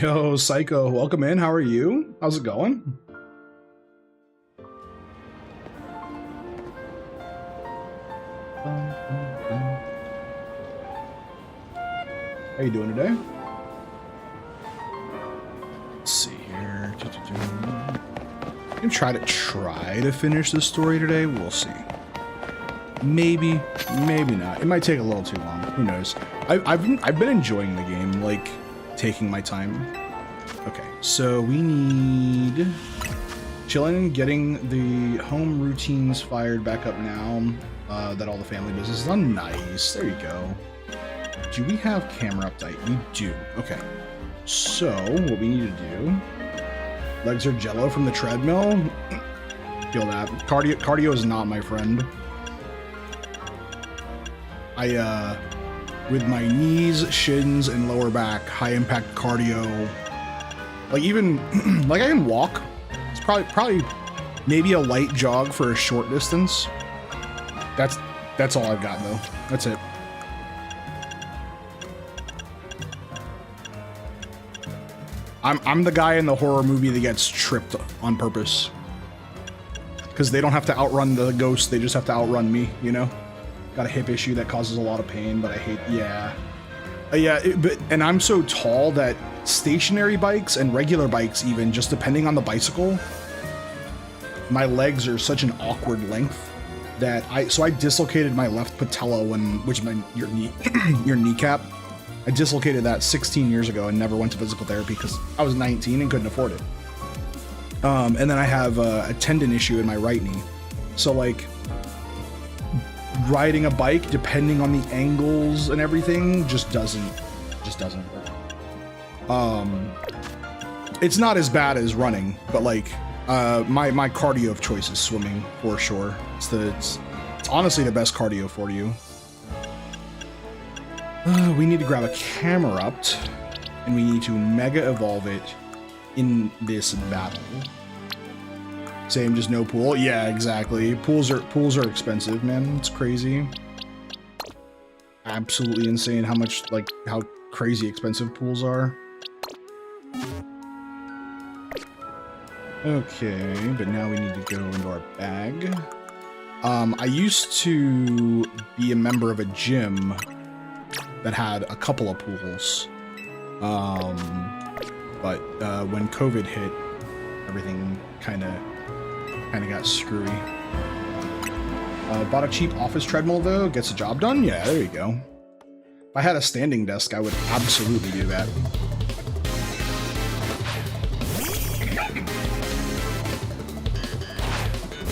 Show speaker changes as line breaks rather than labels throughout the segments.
Yo, Psycho, welcome in. How are you? How's it going? How you doing today? Let's see here. I'm gonna try to finish this story today. We'll see. Maybe, maybe not. It might take a little too long. Who knows? I've been enjoying the game, like taking my time. Okay, so we need chilling, getting the home routines fired back up now. That all the family business is done. Nice. There you go. Do we have camera update? We do. Okay. So what we need to do? Legs are jello from the treadmill. Feel that. Cardio is not my friend. With my knees, shins, and lower back, high impact cardio. Like even, like I can walk. It's probably maybe a light jog for a short distance. That's all I've got though. That's it. I'm the guy in the horror movie that gets tripped on purpose. Because they don't have to outrun the ghost, they just have to outrun me, you know? Got a hip issue that causes a lot of pain, but I hate, yeah. And I'm so tall that stationary bikes and regular bikes even, just depending on the bicycle, my legs are such an awkward length that I dislocated my left patella your kneecap. I dislocated that 16 years ago and never went to physical therapy because I was 19 and couldn't afford it. And then I have a tendon issue in my right knee. So like riding a bike, depending on the angles and everything, just doesn't work. It's not as bad as running, but like my cardio of choice is swimming for sure. It's honestly the best cardio for you. We need to grab a camera up, and we need to mega evolve it in this battle. Same, just no pool. Yeah, exactly. Pools are expensive, man. It's crazy. Absolutely insane how crazy expensive pools are. Okay, but now we need to go into our bag. I used to be a member of a gym that had a couple of pools. But when COVID hit, everything kind of got screwy. Bought a cheap office treadmill though, gets the job done. Yeah, there you go. If I had a standing desk, I would absolutely do that.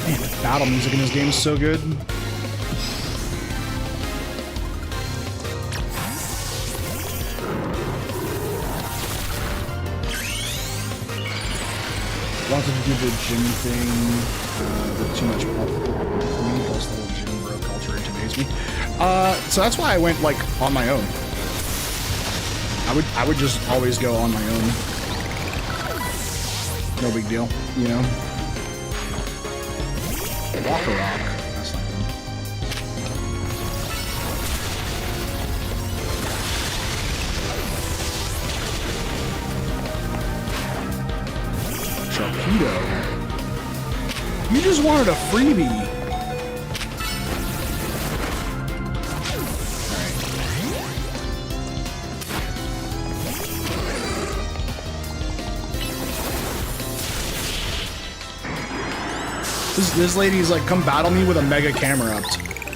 Man, the battle music in this game is so good. Wanted to do the gym thing with too much for me, plus the whole gym bro culture intimidates me. So that's why I went like on my own. I would just always go on my own. No big deal, you know. Walk a rock. That's not good. Torpedo. You just wanted a freebie. This lady's like, come battle me with a mega camera up,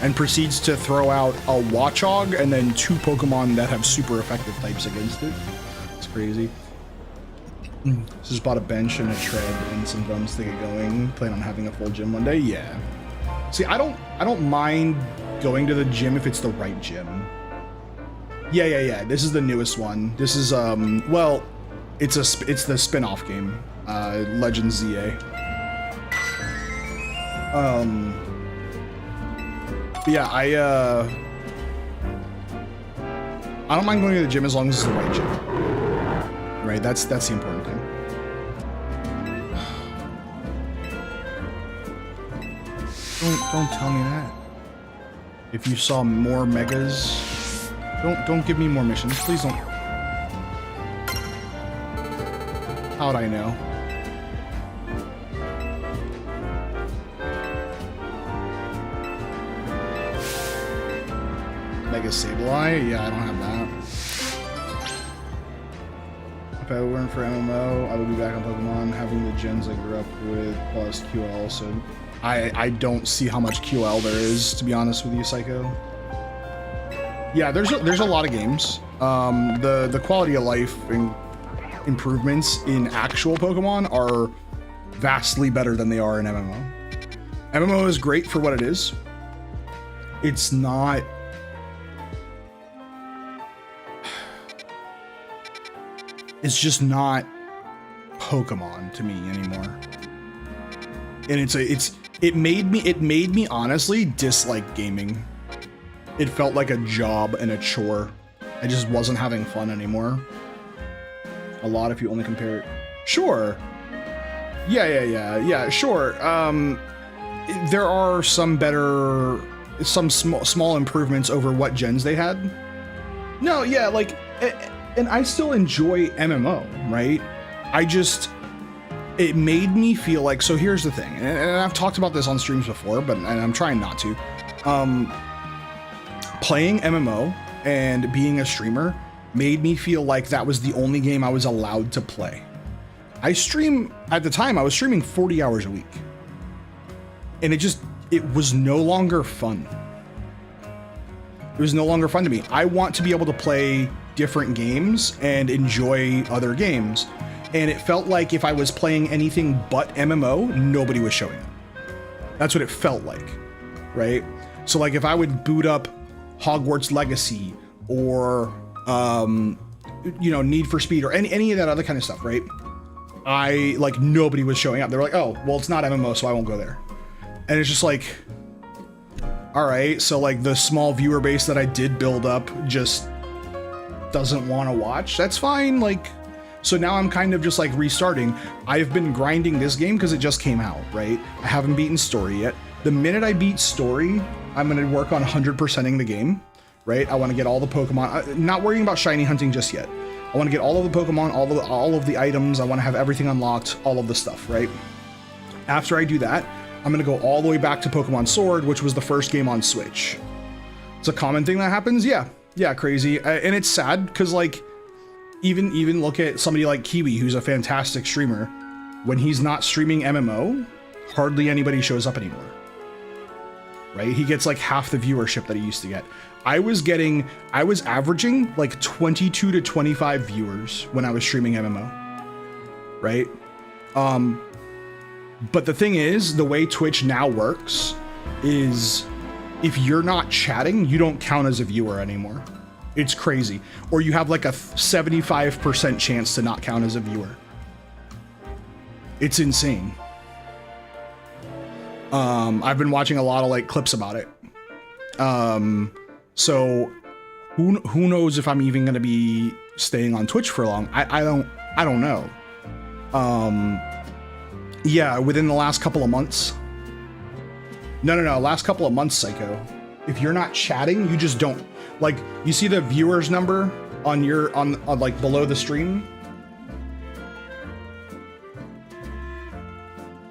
and proceeds to throw out a Watchog and then 2 Pokemon that have super effective types against it. It's crazy. Just bought a bench and a tread and some drums to get going. Plan on having a full gym one day. Yeah. See, I don't mind going to the gym if it's the right gym. Yeah. This is the newest one. This is well, it's the spin-off game, Legends ZA. But yeah, I don't mind going to the gym as long as it's the right gym. Right, that's the important thing. Don't tell me that. If you saw more megas, don't give me more missions. Please don't. How'd I know? Mega Sableye? Yeah, I don't have that. If I weren't for MMO, I would be back on Pokemon, having the gens I grew up with plus QL, so I don't see how much QL there is, to be honest with you, Psycho. Yeah, there's a lot of games. The quality of life and improvements in actual Pokemon are vastly better than they are in MMO. MMO is great for what it is. It's not... It's just not Pokemon to me anymore. And it made me honestly dislike gaming. It felt like a job and a chore. I just wasn't having fun anymore. A lot if you only compare it. Sure. Yeah, sure. There are some better, some small improvements over what gens they had. No, yeah, like, and I still enjoy MMO, right? It made me feel like, so here's the thing, and I've talked about this on streams before, and I'm trying not to. Playing MMO and being a streamer made me feel like that was the only game I was allowed to play. At the time, I was streaming 40 hours a week. And it was no longer fun. It was no longer fun to me. I want to be able to play different games and enjoy other games. And it felt like if I was playing anything but MMO, nobody was showing up. That's what it felt like, right? So like if I would boot up Hogwarts Legacy or Need for Speed or any of that other kind of stuff, right? Nobody was showing up. They were like, oh, well, it's not MMO, so I won't go there. And it's just like, all right, so like the small viewer base that I did build up just doesn't want to watch. That's fine. Like, so now I'm kind of just like restarting. I've been grinding this game because it just came out, right? I haven't beaten story yet. The minute I beat story, I'm going to work on 100%ing the game, right? I want to get all the Pokemon, not worrying about shiny hunting just yet. I want to get all of the Pokemon, all of the items. I want to have everything unlocked, all of the stuff, right? After I do that, I'm going to go all the way back to Pokemon Sword, which was the first game on Switch. It's a common thing that happens. Yeah, crazy. And it's sad because like, even look at somebody like Kiwi, who's a fantastic streamer. When he's not streaming MMO, hardly anybody shows up anymore. Right? He gets like half the viewership that he used to get. I was averaging like 22 to 25 viewers when I was streaming MMO. Right? But the thing is, the way Twitch now works is if you're not chatting, you don't count as a viewer anymore. It's crazy. Or you have like a 75% chance to not count as a viewer. It's insane. I've been watching a lot of like clips about it. So who knows if I'm even going to be staying on Twitch for long? I don't know. Yeah, within the last couple of months. No, last couple of months, Psycho. If you're not chatting, you just don't. Like, you see the viewers number on like below the stream?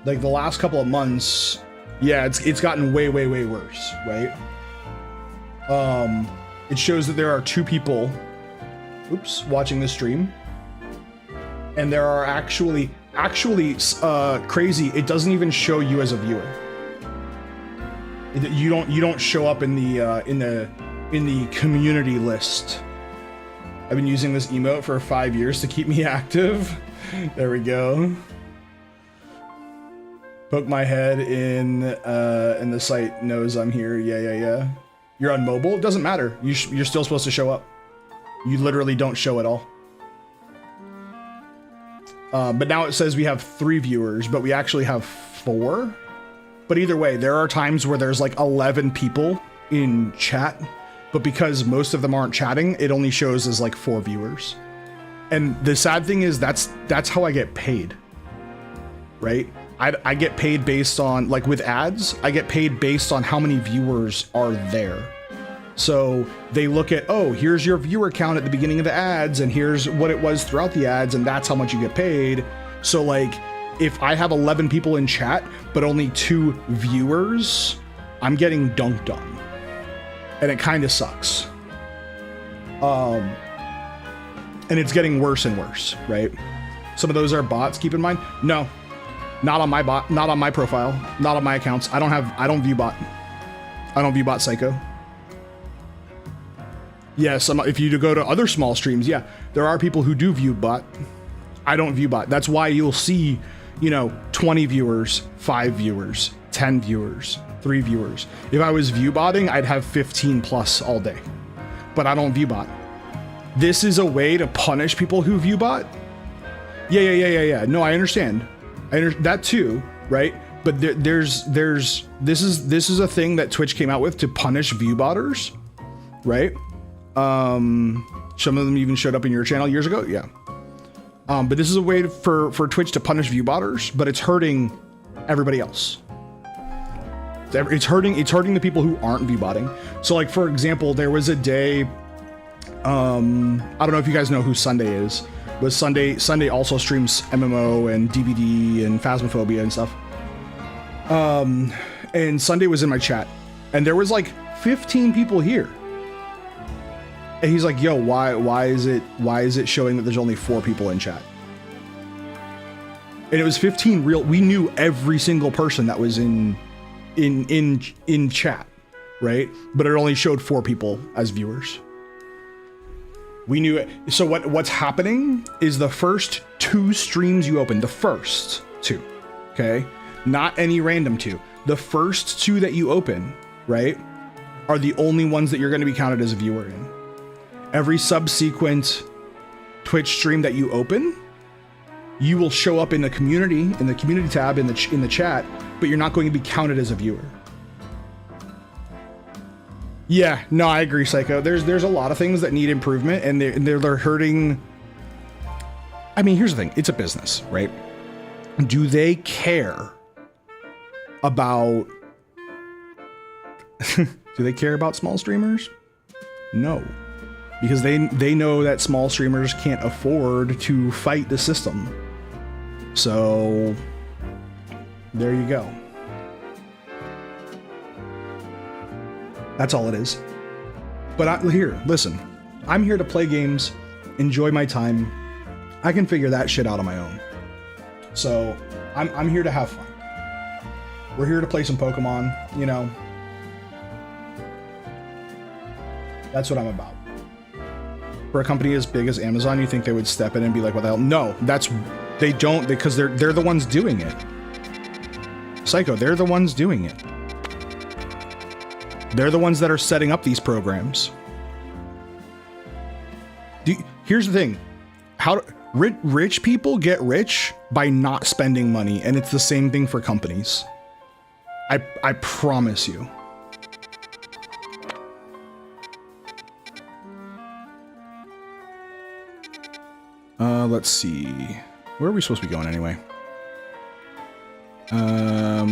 Like the last couple of months, yeah, it's gotten way worse, right? It shows that there are 2 people, watching the stream. And there are actually crazy, it doesn't even show you as a viewer. You don't show up in the community list. I've been using this emote for 5 years to keep me active. There we go. Poke my head in the site knows I'm here. Yeah. You're on mobile? It doesn't matter. You're still supposed to show up. You literally don't show at all. But now it says we have 3 viewers, but we actually have 4. But either way, there are times where there's like 11 people in chat, but because most of them aren't chatting, it only shows as like 4 viewers. And the sad thing is that's how I get paid, right? I get paid based on, like with ads, I get paid based on how many viewers are there. So they look at, oh, here's your viewer count at the beginning of the ads, and here's what it was throughout the ads, and that's how much you get paid. So like, if I have 11 people in chat, but only 2 viewers, I'm getting dunked on. And it kind of sucks. And it's getting worse and worse, right? Some of those are bots, keep in mind. No, not on my bot, not on my profile, not on my accounts. I don't view bot. I don't view bot Psycho. Yes, if you go to other small streams, yeah, there are people who do view bot. I don't view bot. That's why you'll see, you know, 20 viewers, 5 viewers, 10 viewers, 3 viewers. If I was view botting, I'd have 15 plus all day. But I don't view bot. This is a way to punish people who view bot. Yeah. No, I understand. That too, right? But this is a thing that Twitch came out with to punish view botters, right? Some of them even showed up in your channel years ago. Yeah. But this is a way for Twitch to punish view botters, but it's hurting everybody else. It's hurting the people who aren't view botting. So like, for example, there was a day, I don't know if you guys know who Sunday is, but Sunday also streams MMO and DVD and Phasmophobia and stuff. And Sunday was in my chat and there was like 15 people here. And he's like, yo, why is it showing that there's only 4 people in chat? And it was 15 real, we knew every single person that was in chat, right? But it only showed 4 people as viewers. We knew it. So what's happening is the first 2 streams you open, the first 2, okay? Not any random 2. The first 2 that you open, right, are the only ones that you're going to be counted as a viewer in. Every subsequent Twitch stream that you open, you will show up in the community tab in the chat, but you're not going to be counted as a viewer. Yeah, no, I agree, Psycho. There's a lot of things that need improvement, and they're hurting. I mean, here's the thing: it's a business, right? Do they care about? Do they care about small streamers? No, because they know that small streamers can't afford to fight the system. So there you go. That's all it is. But listen, I'm here to play games, enjoy my time. I can figure that shit out on my own. So I'm here to have fun. We're here to play some Pokemon, you know. That's what I'm about. For a company as big as Amazon, you think they would step in and be like, what the hell? No, they don't, because they're the ones doing it. Psycho, they're the ones doing it. They're the ones that are setting up these programs. Here's the thing. Rich people get rich by not spending money, and it's the same thing for companies. I promise you. Let's see. Where are we supposed to be going anyway?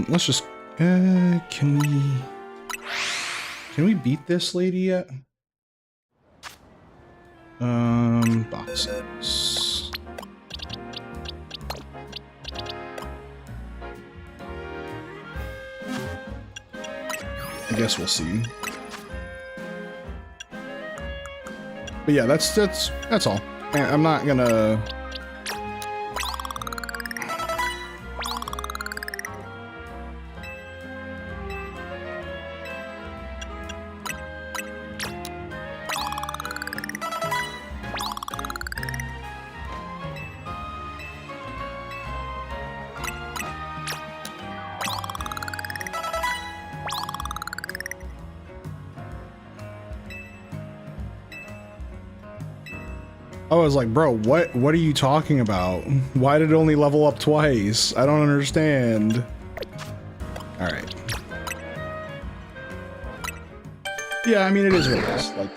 Let's just, can we beat this lady yet? Boxes. I guess we'll see. But yeah, that's all. I'm not gonna. I was like, bro, what are you talking about? Why did it only level up twice? I don't understand. All right. Yeah, I mean, it is what it is. Like,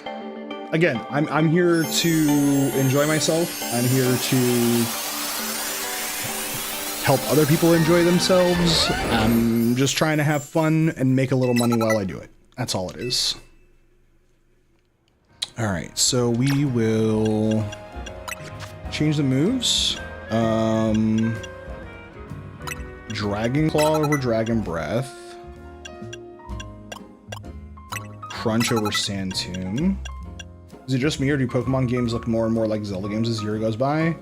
again, I'm here to enjoy myself. I'm here to help other people enjoy themselves. I'm just trying to have fun and make a little money while I do it. That's all it is. All right, so we will change the moves. Dragon Claw over Dragon Breath. Crunch over Sand Tomb. Is it just me, or do Pokemon games look more and more like Zelda games as the year goes by?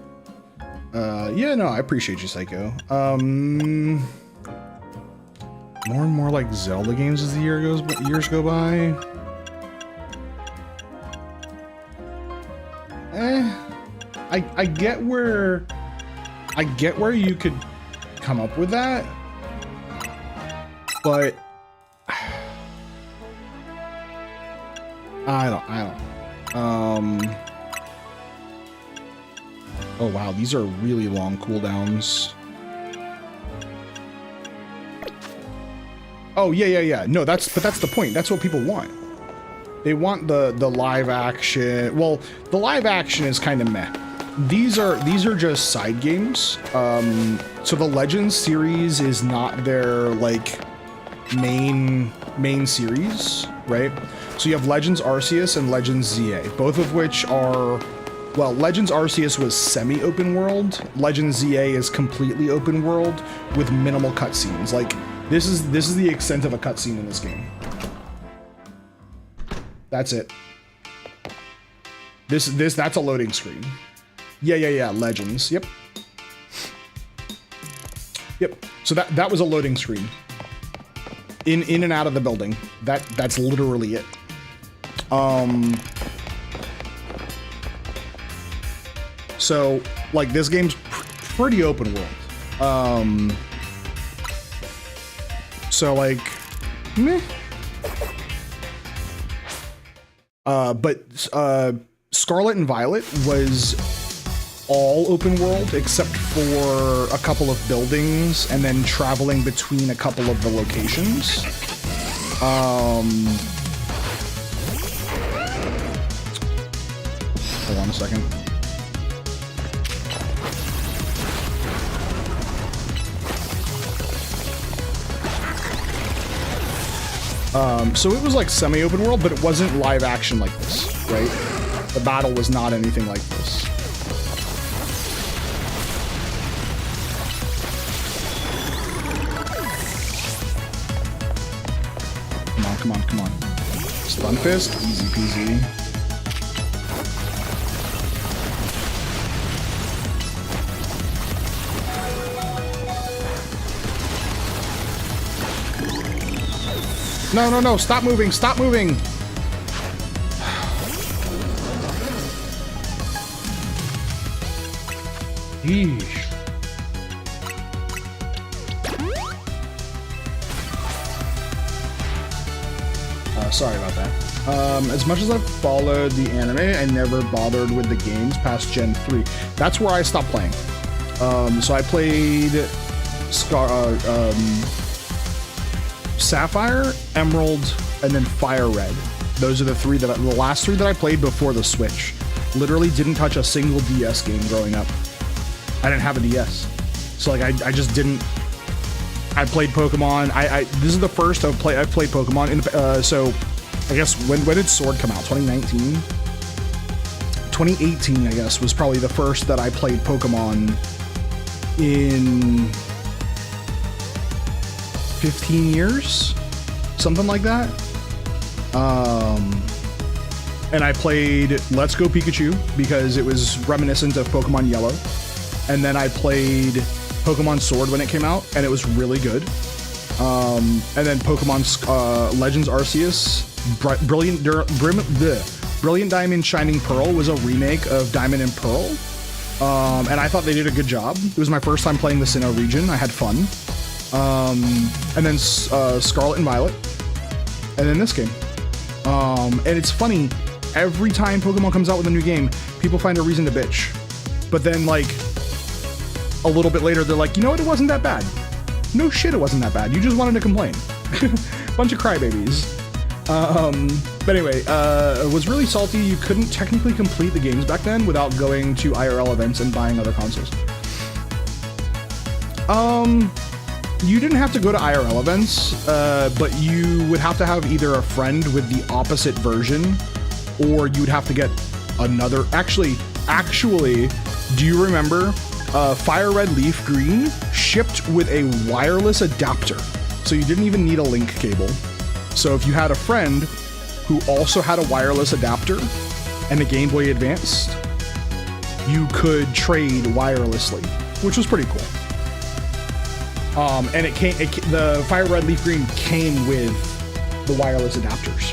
Yeah, no, I appreciate you, Psycho. More and more like Zelda games as the years go by. I get where you could come up with that, but I don't. Oh wow, these are really long cooldowns. Oh yeah. No, that's the point. That's what people want. They want the live action. Well, the live action is kind of meh. These are just side games. So the Legends series is not their like main series, right? So you have Legends Arceus and Legends ZA, both of which are, well, Legends Arceus was semi-open world. Legends ZA is completely open world with minimal cutscenes. Like this is the extent of a cutscene in this game. That's it. That's a loading screen. Yeah. Legends. Yep. So that was a loading screen. In and out of the building. That's literally it. So like this game's pretty open world. So like meh. But Scarlet and Violet was all open world except for a couple of buildings and then traveling between a couple of the locations. Hold on a second. So it was like semi-open world, but it wasn't live action like this, right? The battle was not anything like this. Come on. Stunfisk, easy peasy. No, stop moving. Yeesh. Sorry about that. As much as I've followed the anime, I never bothered with the games past Gen 3. That's where I stopped playing. So I played Sapphire, Emerald, and then Fire Red. Those are the last three that I played before the Switch. Literally didn't touch a single DS game growing up. I didn't have a DS. So like I just didn't. I played Pokemon. This is the first I've played Pokemon. So I guess when did Sword come out? 2019? 2018, I guess, was probably the first that I played Pokemon in 15 years, something like that. And I played Let's Go Pikachu because it was reminiscent of Pokemon Yellow. And then I played Pokemon Sword when it came out, and it was really good. And then Pokemon Legends Arceus, Brilliant Diamond Shining Pearl was a remake of Diamond and Pearl. And I thought they did a good job. It was my first time playing the Sinnoh region. I had fun. And then Scarlet and Violet, and then this game. And it's funny, every time Pokemon comes out with a new game, people find a reason to bitch. But then, like, a little bit later, they're like, you know what, it wasn't that bad. No shit, it wasn't that bad. You just wanted to complain. Bunch of crybabies. But anyway, it was really salty. You couldn't technically complete the games back then without going to IRL events and buying other consoles. You didn't have to go to IRL events, but you would have to have either a friend with the opposite version, or you'd have to get another. Actually, do you remember Fire Red Leaf Green shipped with a wireless adapter. So you didn't even need a link cable. So if you had a friend who also had a wireless adapter and a Game Boy Advance, you could trade wirelessly, which was pretty cool. And the Fire Red Leaf Green came with the wireless adapters,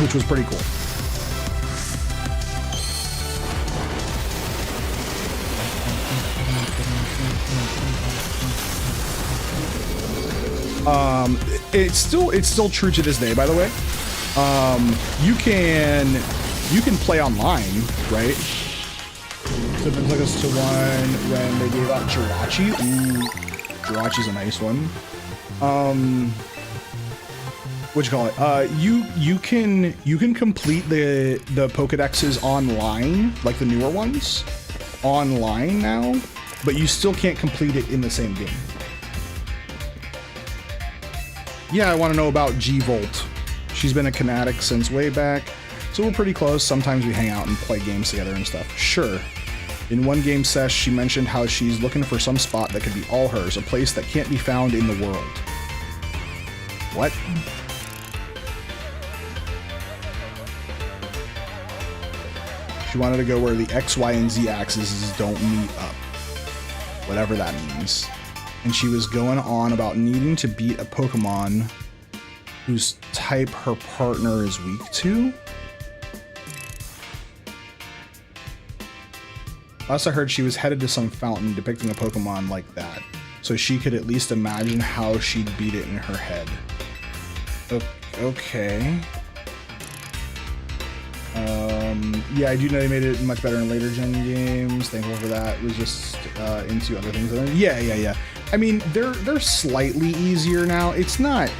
which was pretty cool. It's still true to this day, by the way. You can play online, right? So it took us to one when they gave out Jirachi. Ooh, Jirachi's a nice one. What you call it? You can complete the Pokedexes online, like the newer ones, online now, but you still can't complete it in the same game. Yeah, I want to know about G-Volt. She's been a Knatic since way back, so we're pretty close. Sometimes we hang out and play games together and stuff. Sure. In one game sesh, she mentioned how she's looking for some spot that could be all hers, a place that can't be found in the world. What? She wanted to go where the X, Y, and Z axes don't meet up. Whatever that means. And she was going on about needing to beat a Pokemon whose type her partner is weak to. Last I heard, she was headed to some fountain depicting a Pokemon like that, so she could at least imagine how she'd beat it in her head. Okay. Yeah, I do know they made it much better in later gen games. Thankful for that. Was just into other things. Yeah. I mean, they're slightly easier now. It's not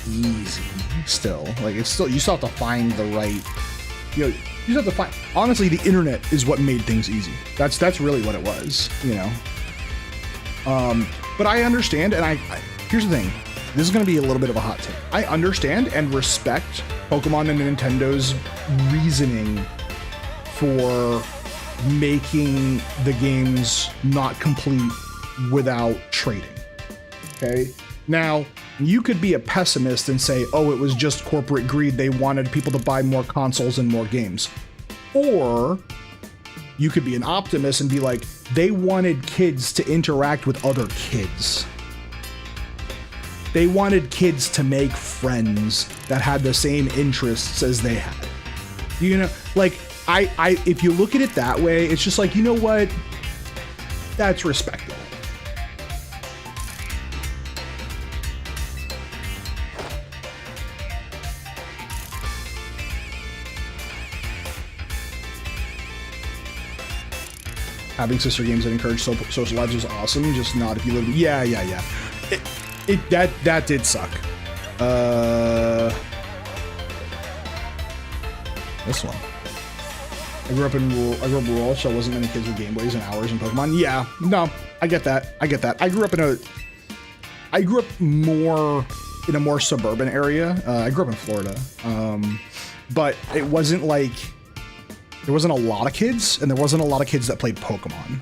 easy still. Like, it's still, you still have to find the right, you know, you just have to find, honestly, the internet is what made things easy. That's really what it was, you know. But I understand, and I here's the thing. This is going to be a little bit of a hot take. I understand and respect Pokemon and Nintendo's reasoning for making the games not complete without trading. Okay? Now, you could be a pessimist and say, oh, it was just corporate greed. They wanted people to buy more consoles and more games. Or you could be an optimist and be like, they wanted kids to interact with other kids. They wanted kids to make friends that had the same interests as they had. You know, like, I if you look at it that way, it's just like, you know what? That's respectable. Having sister games that encourage social lives was awesome, just not if you live. Yeah. That did suck. This one. I grew up rural, so wasn't many kids with Game Boys and hours in Pokemon. Yeah, no, I get that. I grew up more in a more suburban area. I grew up in Florida, but it wasn't like there wasn't a lot of kids, and there wasn't a lot of kids that played Pokemon.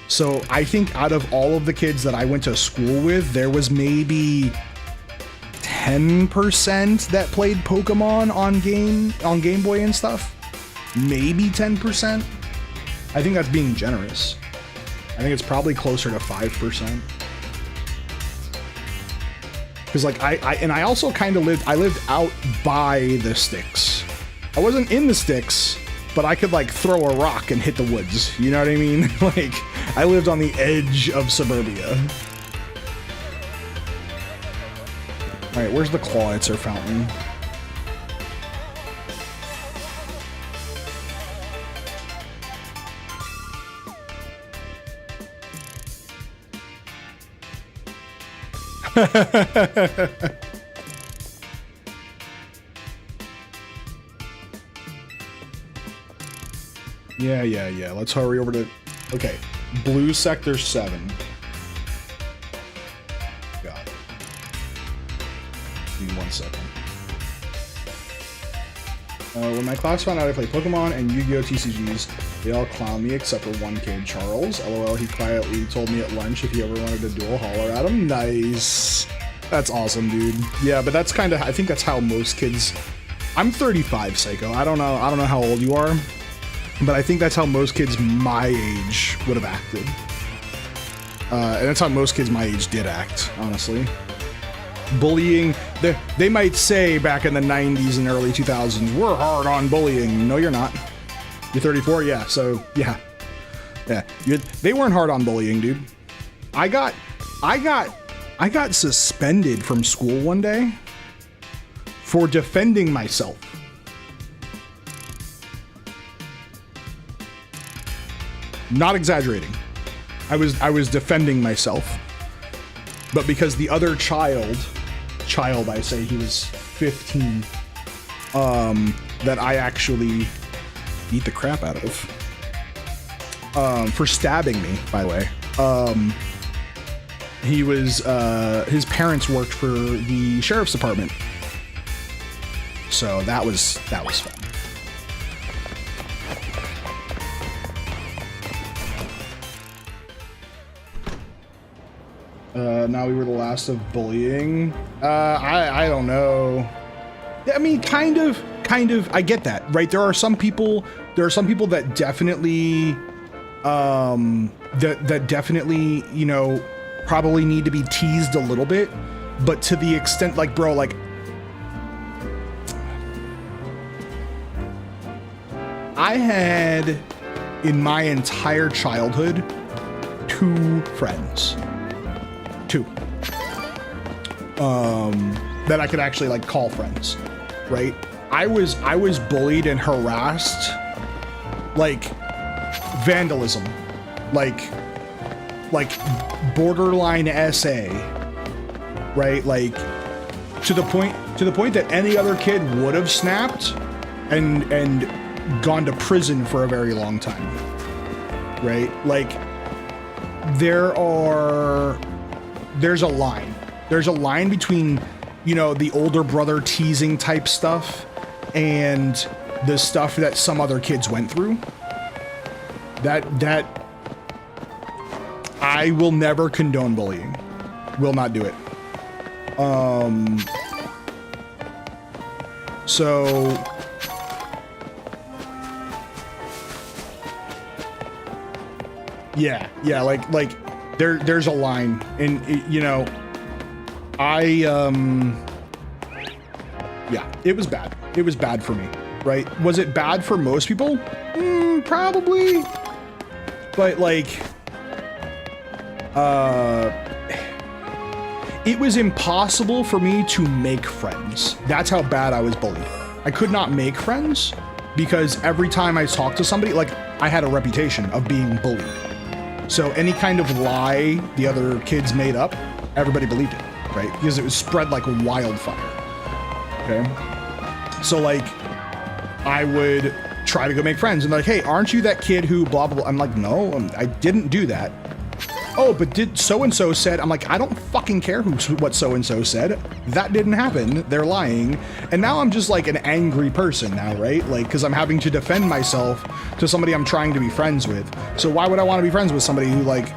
So I think out of all of the kids that I went to school with, there was maybe 10% that played Pokemon on Game Boy and stuff. Maybe 10%. I think that's being generous. I think it's probably closer to 5%. Because like I also kind of lived out by the sticks. I wasn't in the sticks, but I could like throw a rock and hit the woods. You know what I mean? Like, I lived on the edge of suburbia. All right, where's the Clawitzer fountain? Yeah. Let's hurry over to... Okay. Blue Sector 7. Got it. Give me 1 second. When my class found out I play Pokemon and Yu-Gi-Oh! TCGs, they all clown me except for one kid, Charles. LOL, he quietly told me at lunch if he ever wanted to duel, holler at him. Nice. That's awesome, dude. Yeah, but that's kind of, I think that's how most kids, I'm 35, Psycho. I don't know how old you are, but I think that's how most kids my age would have acted. And that's how most kids my age did act, honestly. Bullying, they might say back in the 90s and early 2000s, we're hard on bullying. No, you're not. You're 34, yeah, so, yeah. Yeah, they weren't hard on bullying, dude. I got suspended from school one day for defending myself. Not exaggerating. I was defending myself. But because the other child, I say, he was 15, that I actually beat the crap out of, for stabbing me, by the way. He was, his parents worked for the sheriff's department. So that was fun. Now we were the last of bullying. I don't know. I mean, kind of, I get that, right? There are some people that definitely, that definitely, you know, probably need to be teased a little bit, but to the extent, like, bro, like, I had, in my entire childhood, 2 friends. 2. That I could actually, like, call friends, right? I was bullied and harassed, like, vandalism, like borderline SA, right? Like, to the point that any other kid would have snapped and gone to prison for a very long time, right? Like, there's a line. There's a line between, you know, the older brother teasing type stuff and the stuff that some other kids went through. That I will never condone bullying. Will not do it. So yeah, like there's a line, and you know, yeah, it was bad. It was bad for me, right? Was it bad for most people? Probably. But like, it was impossible for me to make friends. That's how bad I was bullied. I could not make friends because every time I talked to somebody, like, I had a reputation of being bullied. So any kind of lie the other kids made up, everybody believed it, right? Because it was spread like wildfire, okay? So like, I would try to go make friends and they're like, hey, aren't you that kid who blah, blah, blah? I'm like, no, I didn't do that. Oh, but did so-and-so said, I'm like, I don't fucking care what so-and-so said. That didn't happen. They're lying. And now I'm just like an angry person now, right? Like, because I'm having to defend myself to somebody I'm trying to be friends with. So why would I want to be friends with somebody who like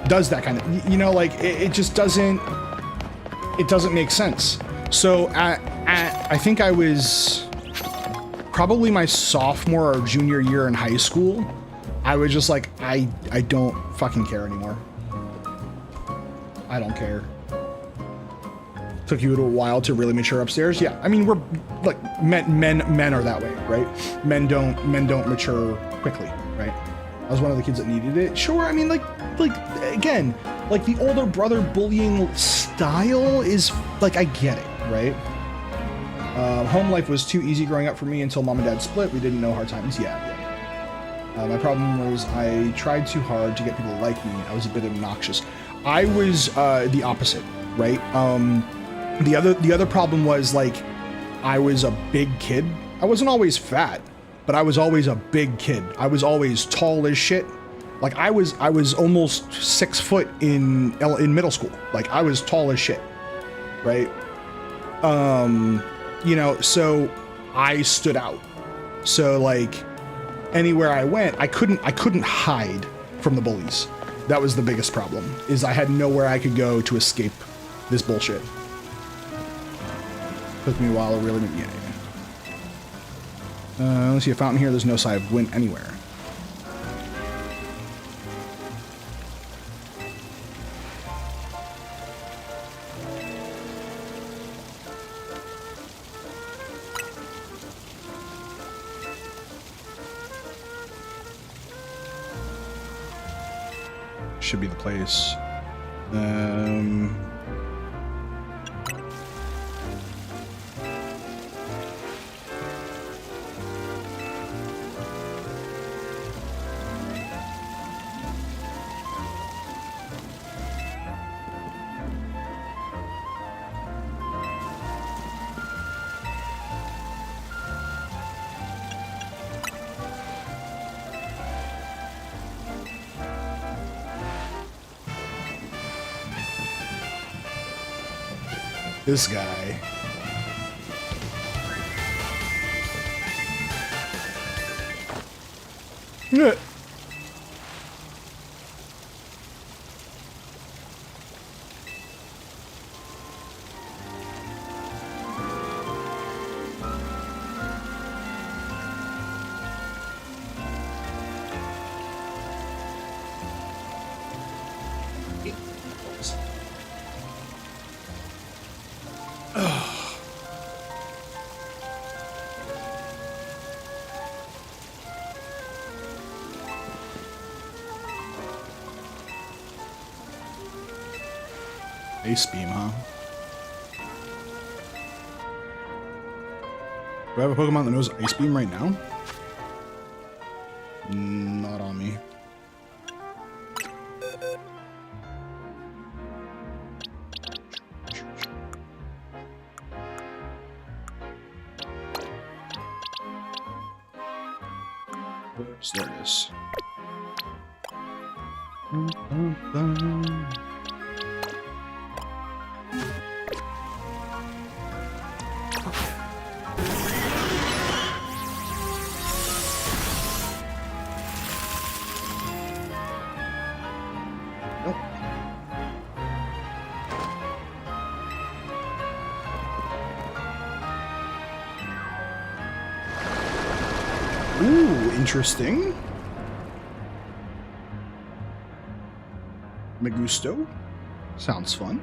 does that kind of, you know, like it just doesn't, it doesn't make sense. So I think I was probably my sophomore or junior year in high school. I was just like, I don't fucking care anymore. I don't care. Took you a little while to really mature upstairs. Yeah, I mean, we're like men are that way, right? Men don't mature quickly, right? I was one of the kids that needed it. Sure, I mean, like again, like the older brother bullying style is like, I get it, right? Home life was too easy growing up for me until mom and dad split. We didn't know hard times. Yeah. My problem was I tried too hard to get people to like me. I was a bit obnoxious. I was the opposite, right? The other problem was like I was a big kid. I wasn't always fat, but I was always a big kid. I was always tall as shit. Like I was almost 6 foot in middle school. Like I was tall as shit, right? You know, so I stood out. So like anywhere I went, I couldn't hide from the bullies. That was the biggest problem, is I had nowhere I could go to escape this bullshit. Took me a while to really, yeah. Let's see a fountain here. There's no sign of wind anywhere. Should be the place. This guy. Yeah. Ice beam, huh? Do I have a Pokemon that knows Ice Beam right now? Not on me. Oops, there it is. Ooh, interesting. Magusto. Sounds fun.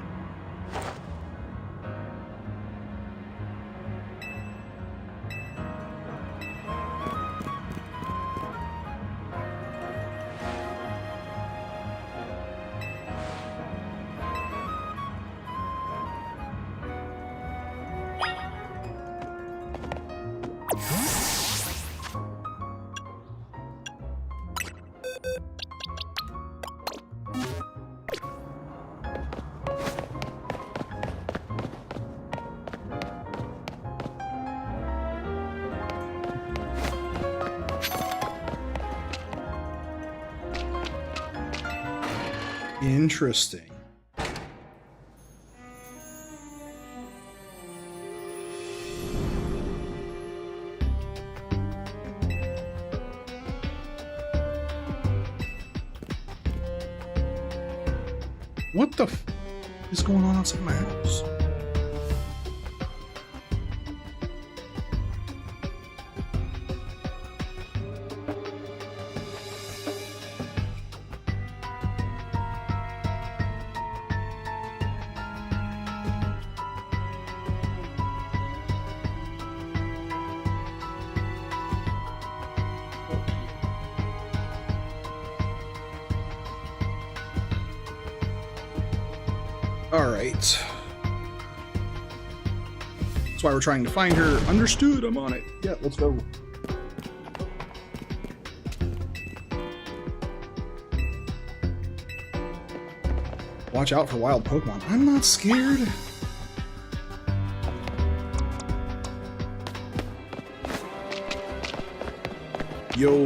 Interesting. What the f is going on outside my house? All right. That's why we're trying to find her. Understood, I'm on it. Yeah, let's go. Watch out for wild Pokemon. I'm not scared. Yo.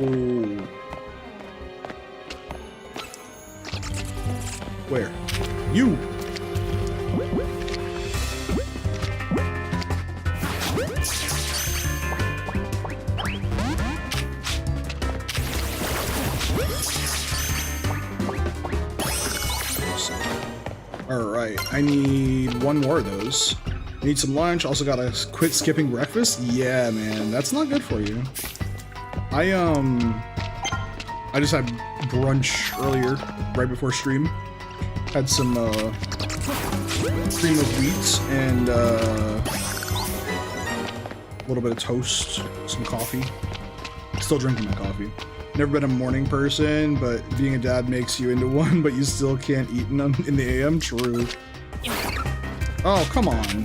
Where? You. right, I need one more of those. I need some lunch. Also gotta quit skipping breakfast. Yeah, man, that's not good for you. I just had brunch earlier, right before stream. Had some cream of wheat and a little bit of toast, some coffee. Still drinking my coffee. Never been a morning person, but being a dad makes you into one, but you still can't eat in the AM. True. Oh, come on.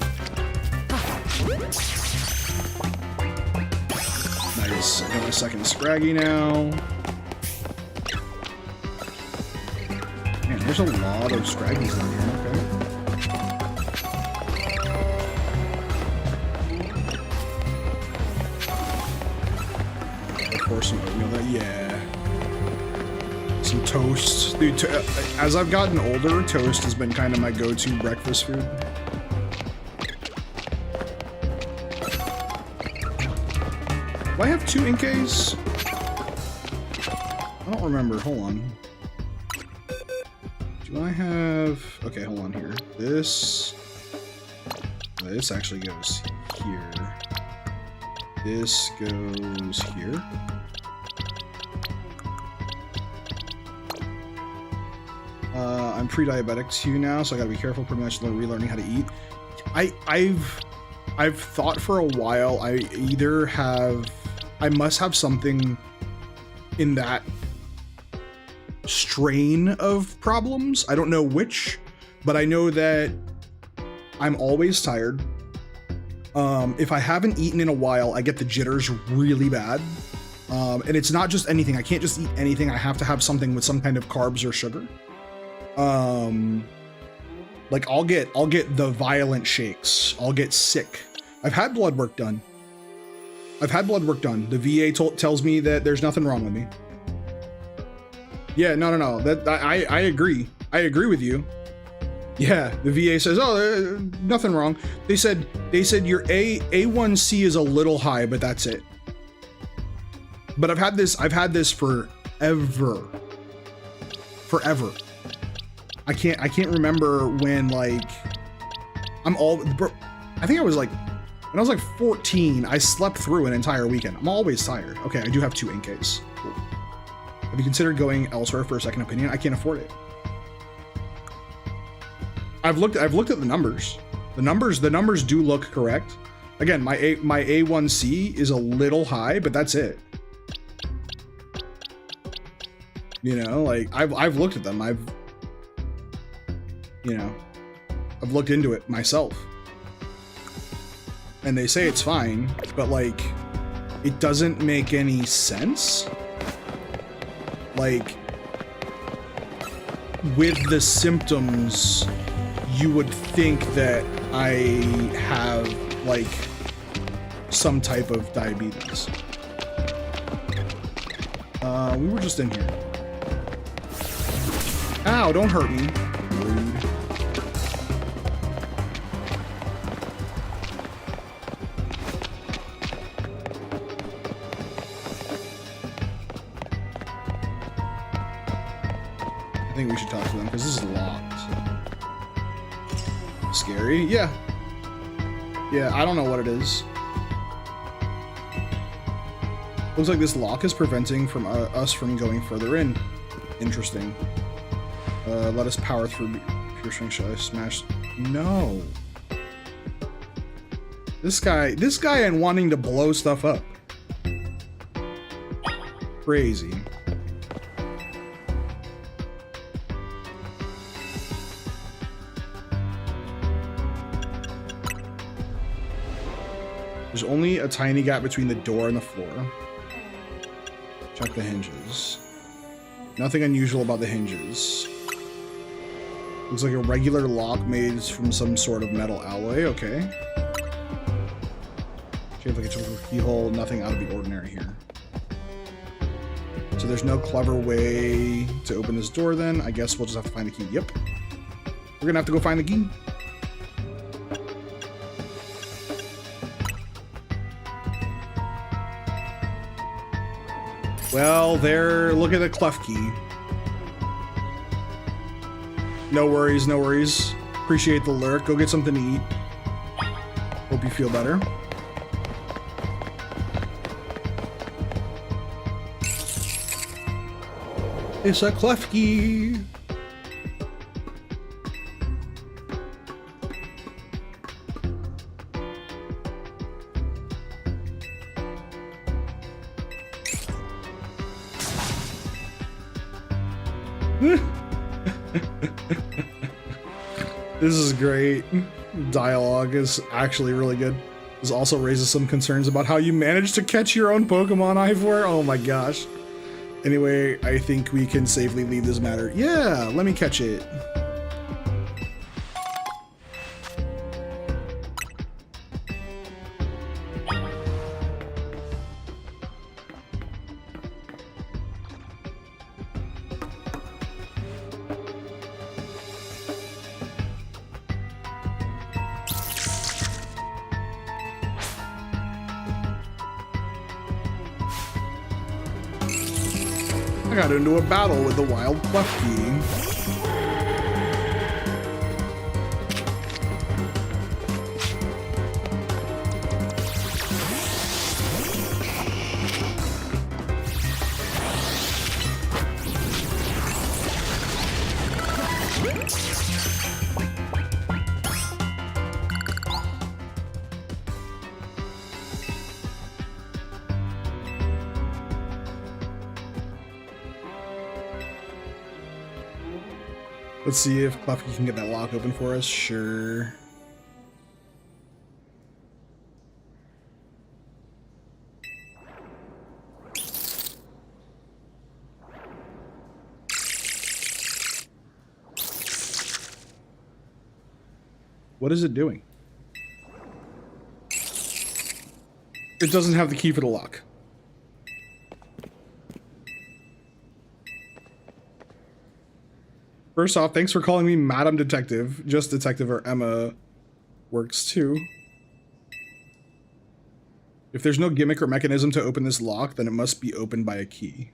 Nice. I got my second Scraggy now. Man, there's a lot of Scraggies in here. Okay. Of course, some oatmeal. Yeah. Some toast. Dude, as I've gotten older, toast has been kind of my go-to breakfast food. Do I have 2 Inkays? I don't remember. Hold on. Do I have... Okay, hold on here. This actually goes here. This goes here. I'm pre-diabetic too now, so I gotta be careful. Pretty much relearning how to eat. I've thought for a while. I must have something in that strain of problems. I don't know which, but I know that I'm always tired. If I haven't eaten in a while, I get the jitters really bad. And it's not just anything. I can't just eat anything. I have to have something with some kind of carbs or sugar. Like I'll get the violent shakes. I'll get sick. I've had blood work done. The VA tells me that there's nothing wrong with me. Yeah, no. That I agree. I agree with you. Yeah, the VA says, oh, nothing wrong. They said your A1C is a little high, but that's it. But I've had this forever. I can't remember when, like, I think I was like, when I was like 14, I slept through an entire weekend. I'm always tired. Okay, I do have 2 Inkays. Cool. Have you considered going elsewhere for a second opinion? I can't afford it. I've looked at the numbers. The numbers do look correct. Again, my A1C is a little high, but that's it. You know, like I've looked at them. I've looked into it myself. And they say it's fine, but like it doesn't make any sense. Like with the symptoms, you would think that I have like some type of diabetes. We were just in here. Ow, don't hurt me. Rude. I think we should talk to them because this is locked. Scary? Yeah. Yeah, I don't know what it is. Looks like this lock is preventing us from going further in. Interesting. Let us power through. Pure strength. Shall I smash? No. This guy and wanting to blow stuff up. Crazy. There's only a tiny gap between the door and the floor. Check the hinges. Nothing unusual about the hinges. Looks like a regular lock made from some sort of metal alloy. Okay. Shaped like a typical keyhole. Nothing out of the ordinary here. So there's no clever way to open this door then. I guess we'll just have to find the key. Yep. We're gonna have to go find the key. Well, look at the clef key. No worries, no worries. Appreciate the lurk. Go get something to eat. Hope you feel better. It's a Klefki. This is great. Dialogue is actually really good. This also raises some concerns about how you manage to catch your own Pokemon, Ivor. Oh my gosh. Anyway, I think we can safely leave this matter. Yeah, let me catch it. I got into a battle with the wild Klefki. Let's see if Klefki can get that lock open for us. Sure. What is it doing? It doesn't have the key for the lock. First off, thanks for calling me Madam Detective. Just Detective or Emma works too. If there's no gimmick or mechanism to open this lock, then it must be opened by a key.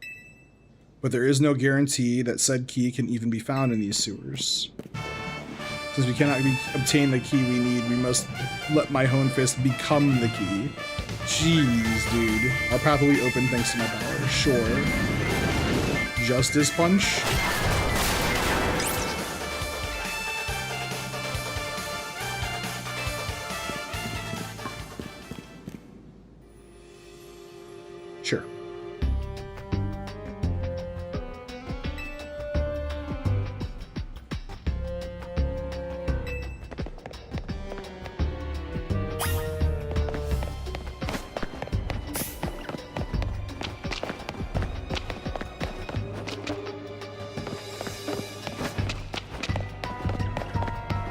But there is no guarantee that said key can even be found in these sewers. Since we cannot obtain the key we need, we must let my Hone Fist become the key. Jeez, dude. Our path will be open thanks to my power. Sure. Justice Punch? Sure.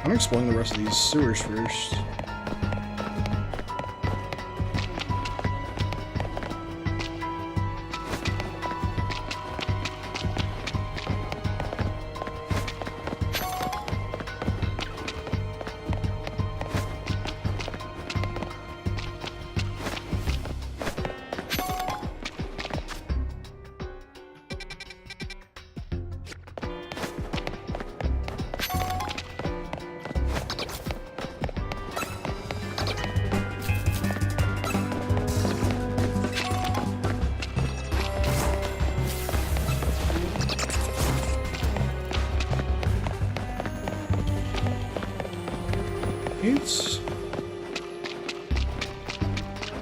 I'm exploring the rest of these sewers first.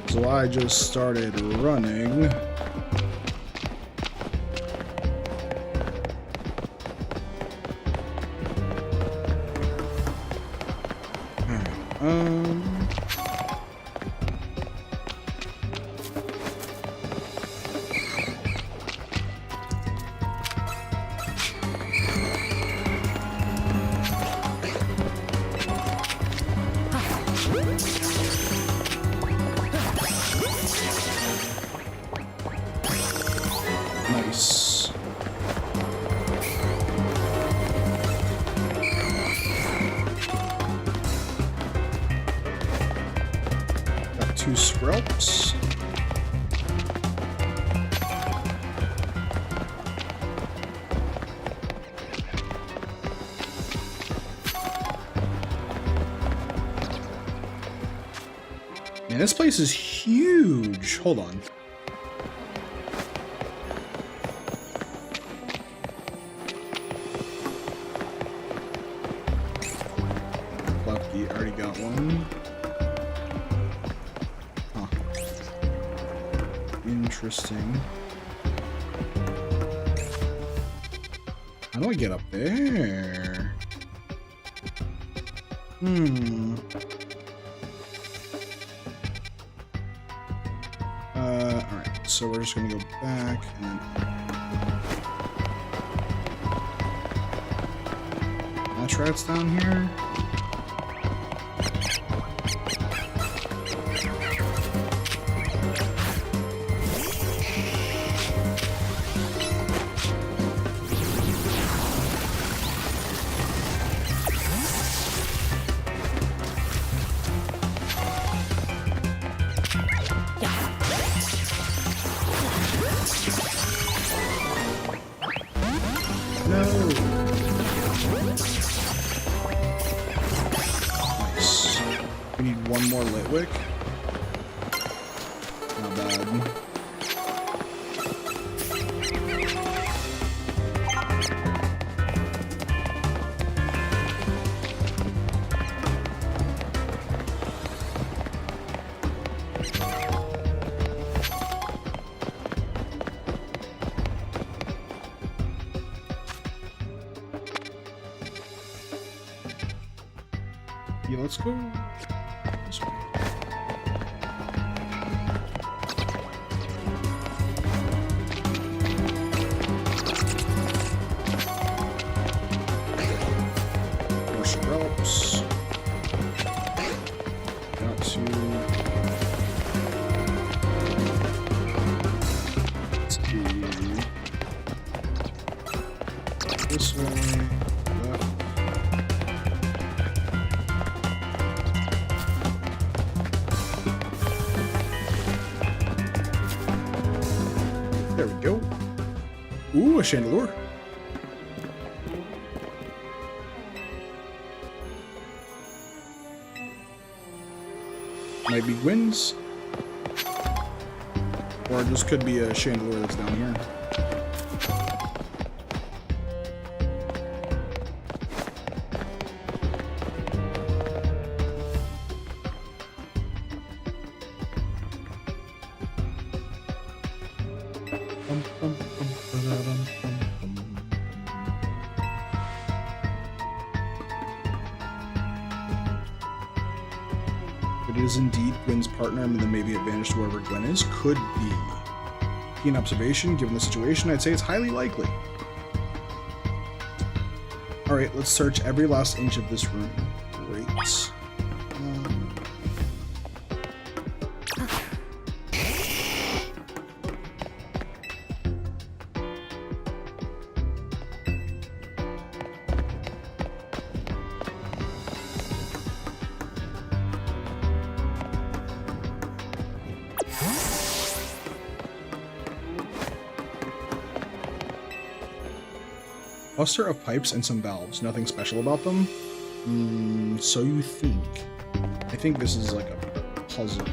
So I just started running. Nice. Got 2 Skrelps. Man, this place is huge. Hold on. Lucky, already got one. Huh. Interesting. How do I get up there? Alright, so we're just gonna go back and then hatch rats down here. Litwick. Not bad. Yeah, let's go this way. This way, left. There we go. Ooh, a chandelier. Might be Gwyn's. Or it just could be a chandelier that's down here. It is indeed Gwyn's partner, and then maybe advantage to wherever Gwyn is. Could be. Keen observation, given the situation, I'd say it's highly likely. Alright, let's search every last inch of this room. Great. Cluster of pipes and some valves. Nothing special about them. So you think. I think this is like a puzzle.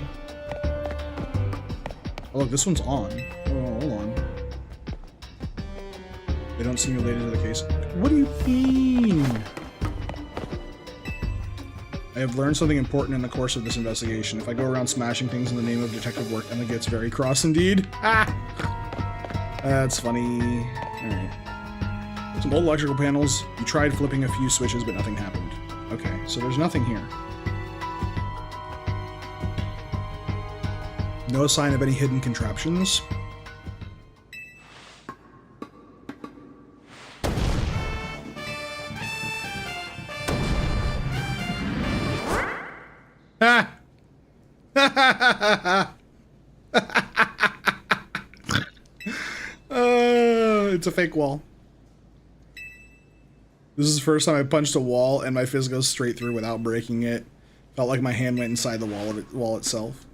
Oh look, this one's on. Oh, hold on. They don't seem related to the case. What do you mean? I have learned something important in the course of this investigation. If I go around smashing things in the name of detective work, Emma gets very cross indeed. Ah! That's funny. Alright. Some old electrical panels. You tried flipping a few switches, but nothing happened. Okay, so there's nothing here. No sign of any hidden contraptions. Ah! It's a fake wall. This is the first time I punched a wall and my fist goes straight through without breaking it. Felt like my hand went inside the wall itself.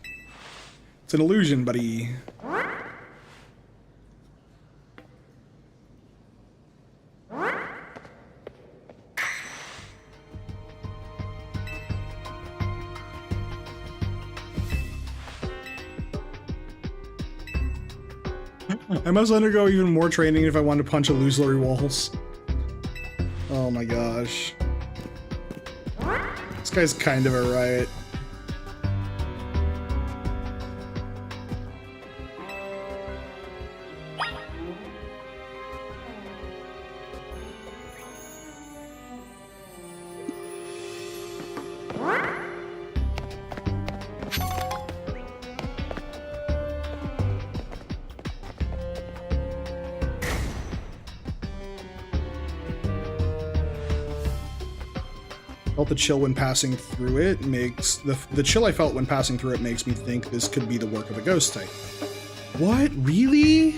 It's an illusion, buddy. I must undergo even more training if I want to punch illusory walls. Oh my gosh. This guy's kind of a riot. Felt the chill when passing through it makes the chill I felt when passing through it makes me think this could be the work of a ghost type. What? Really?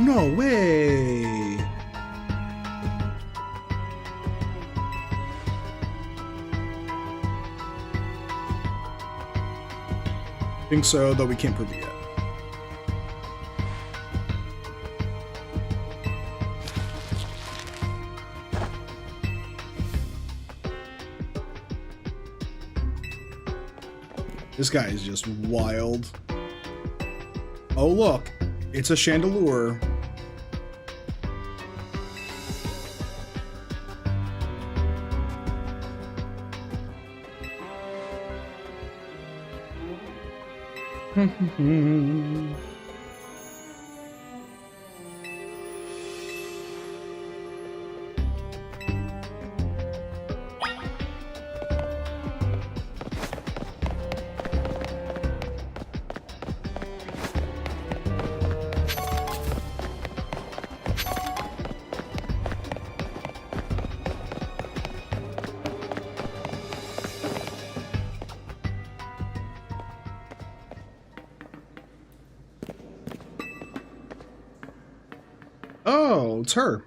No way. Think so, though we can't prove it yet. This guy is just wild. Oh, look, it's a chandelier. Oh, it's her.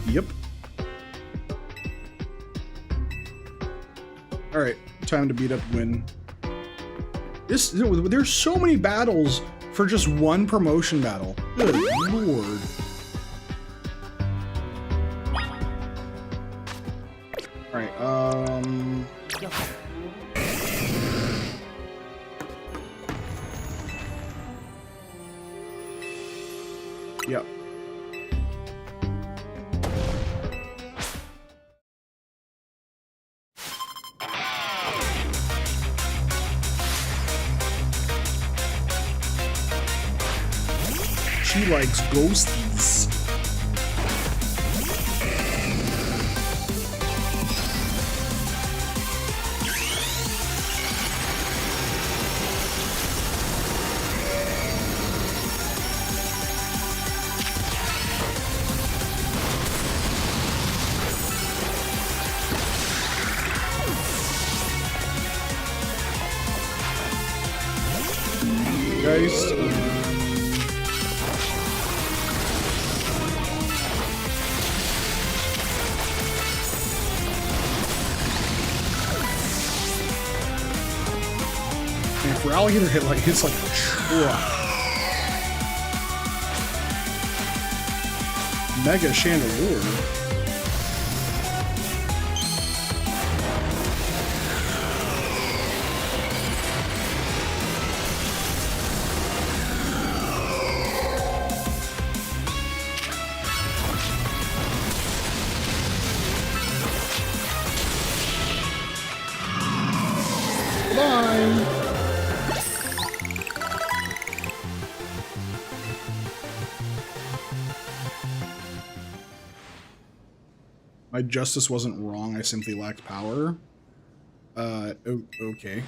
Yep. All right, time to beat up Win. There's so many battles for just one promotion battle. Good lord. All right, yep. She likes ghosties. Guys. For alligator hit like hits like a truck. Mega chandelier. Bye. My justice wasn't wrong, I simply lacked power. Okay.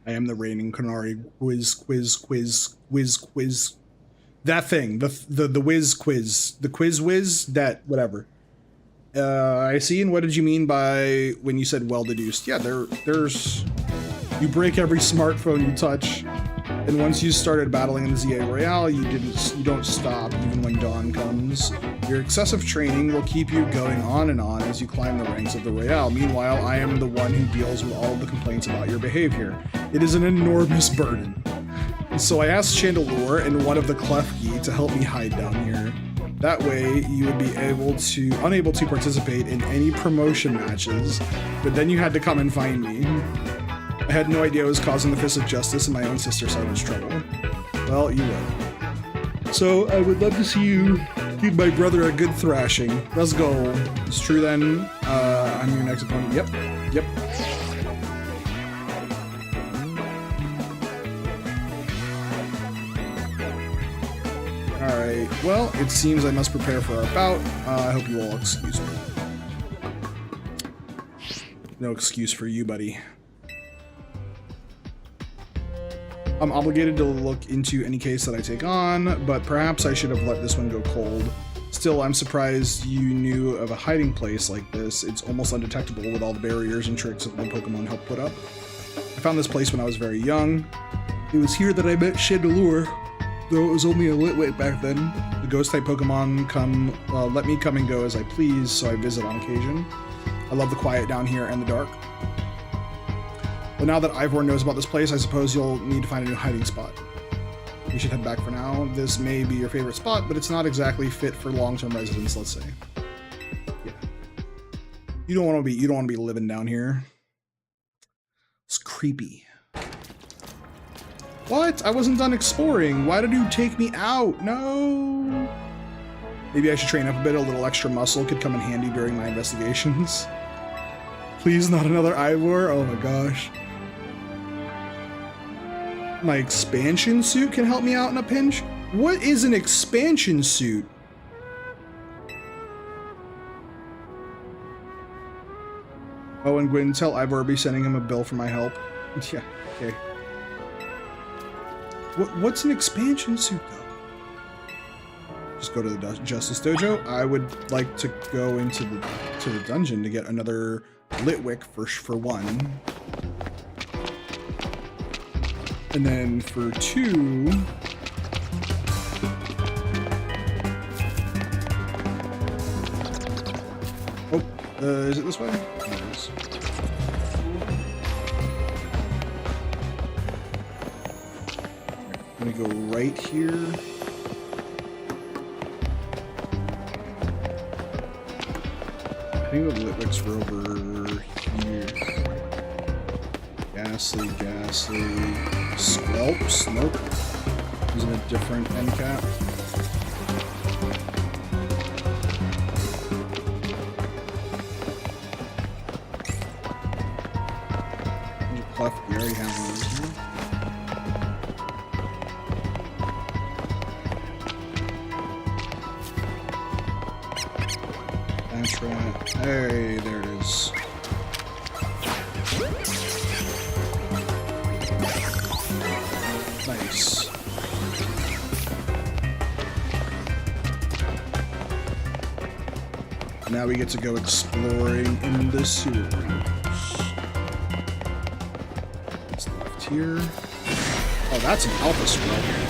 I am the reigning Qunari quiz. That thing, the whiz quiz, the quiz whiz, that, whatever. I see, and what did you mean by when you said well deduced? Yeah, there's You break every smartphone you touch. And once you started battling in the ZA Royale, you don't stop even when dawn comes. Your excessive training will keep you going on and on as you climb the ranks of the Royale. Meanwhile, I am the one who deals with all of the complaints about your behavior. It is an enormous burden. So I asked Chandelure and one of the Klefki to help me hide down here. That way, you would be unable to participate in any promotion matches, but then you had to come and find me. I had no idea I was causing the Fist of Justice and my own sister so much trouble. Well, you will. So, I would love to see you give my brother a good thrashing. Let's go. It's true then. I'm your next opponent. Yep. Alright, well, it seems I must prepare for our bout. I hope you all excuse me. No excuse for you, buddy. I'm obligated to look into any case that I take on, but perhaps I should have let this one go cold. Still, I'm surprised you knew of a hiding place like this. It's almost undetectable with all the barriers and tricks that my Pokemon helped put up. I found this place when I was very young. It was here that I met Chandelure, though it was only a Litwick back then. The Ghost-type Pokemon let me come and go as I please, so I visit on occasion. I love the quiet down here and the dark. But now that Ivor knows about this place, I suppose you'll need to find a new hiding spot. We should head back for now. This may be your favorite spot, but it's not exactly fit for long-term residents, let's say. Yeah. You don't want to be living down here. It's creepy. What? I wasn't done exploring. Why did you take me out? No. Maybe I should train up a bit. A little extra muscle could come in handy during my investigations. Please, not another Ivor. Oh my gosh. My expansion suit can help me out in a pinch? What is an expansion suit? Oh, and Gwyn, tell Ivor I'll be sending him a bill for my help. Yeah, okay. What's an expansion suit, though? Just go to the Justice Dojo. I would like to go into the dungeon to get another Litwick for one. And then for two... Oh, is it this way? It is. I'm gonna go right here. I think the Litwicks were over here. Ghastly, Squelps, nope. Using a different end cap. There's a Clef, we already have one of those here. That's right. Hey, there it is. Nice. Now we get to go exploring in the sewers. What's left here? Oh, that's an Alpha Squirrel.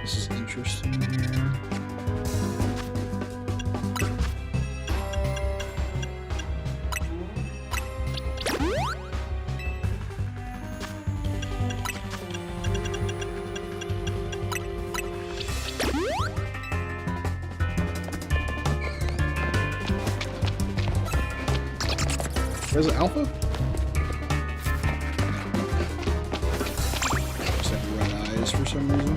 This is interesting here. Where's the alpha? Just have red eyes for some reason.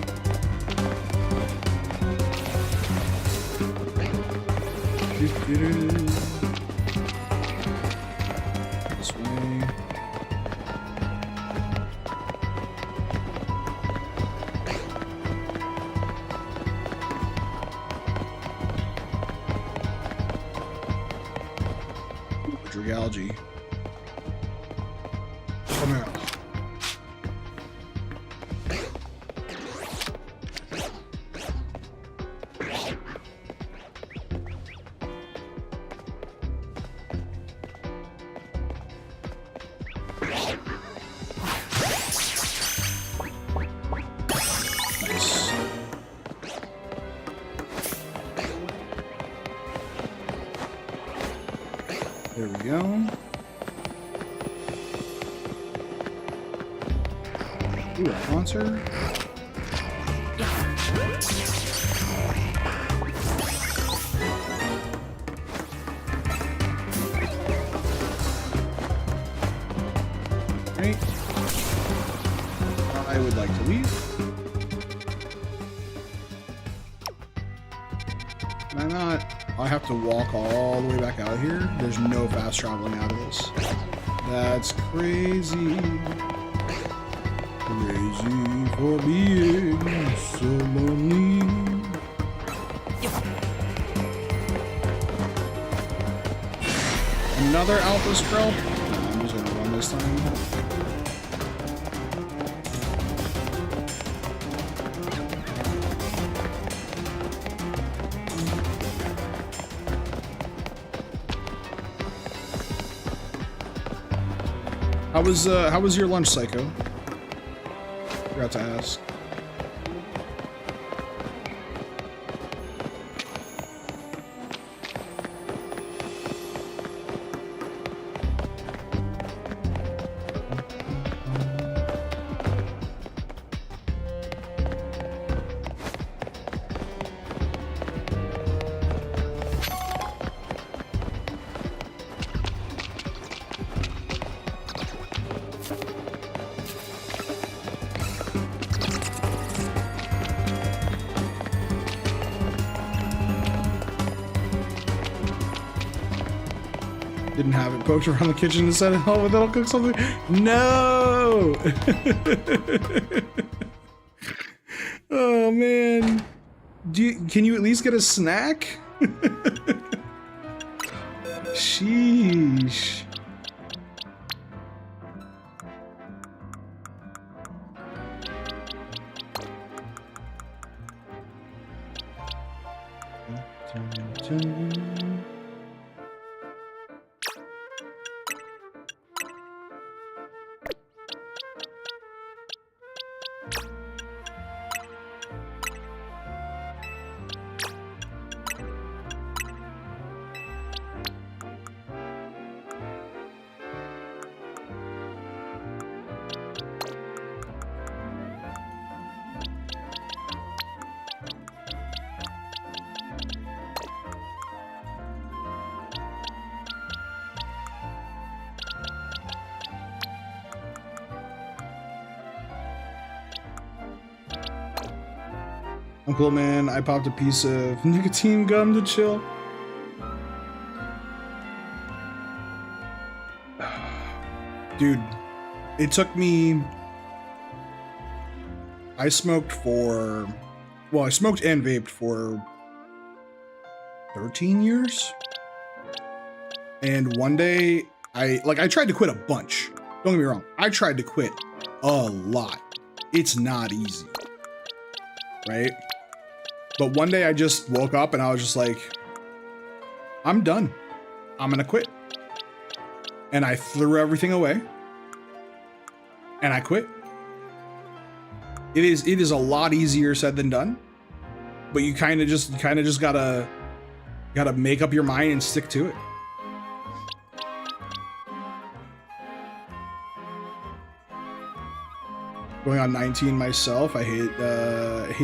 This way. Algae. Come here. Nice. There we go. Ooh, a monster. Right. I would like to leave. Can I not? I have to walk all the way back out of here. There's no fast traveling out of this. That's crazy. Crazy for being so lonely. Another Alpha Skrell? No, I'm just gonna run this time. How was your lunch, Psycho? Forgot to ask. Didn't have it. Poked around the kitchen and said, "Oh, that'll cook something." No. Oh man. Can you at least get a snack? Sheesh. Uncle man, I popped a piece of nicotine gum to chill. Dude, it took me... I smoked for... Well, I smoked and vaped for 13 years. And one day, I tried to quit a bunch. Don't get me wrong. I tried to quit a lot. It's not easy. Right? But one day I just woke up and I was just like, I'm done. I'm gonna quit. And I threw everything away. And I quit. It is a lot easier said than done. But you kind of just gotta make up your mind and stick to it. Going on 19 myself. I hate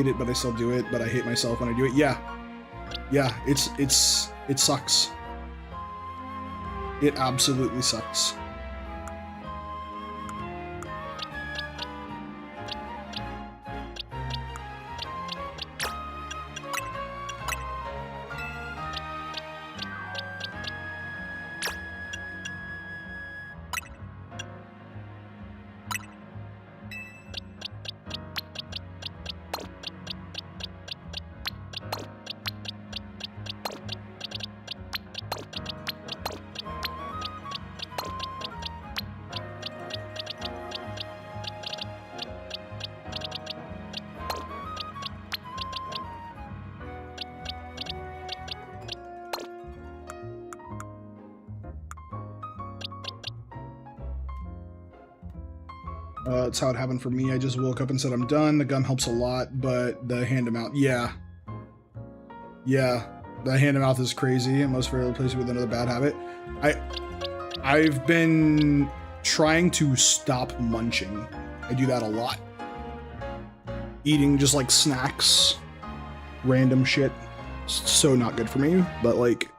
it, but I still do it. But I hate myself when I do it. Yeah, it sucks. It absolutely sucks. That's how it happened for me. I just woke up and said I'm done. The gum helps a lot, but the hand to mouth, yeah, the hand to mouth is crazy. I must replace it with another bad habit. I've been trying to stop munching. I do that a lot. Eating just like snacks, random shit. It's so not good for me, but like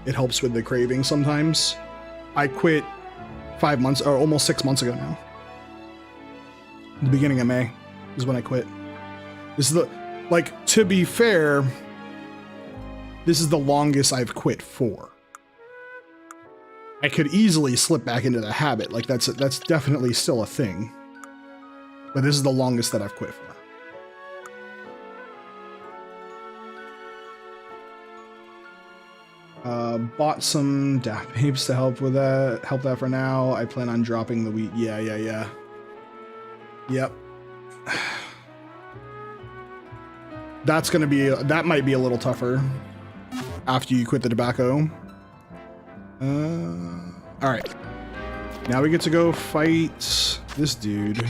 it helps with the craving sometimes. I quit 5 months or almost 6 months ago now. The beginning of May is when I quit. This is to be fair, this is the longest I've quit for. I could easily slip back into the habit. Like that's definitely still a thing. But this is the longest that I've quit for. Bought some DAP papes to help that for now. I plan on dropping the wheat. Yeah. Yep. That might be a little tougher after you quit the tobacco. All right. Now we get to go fight this dude.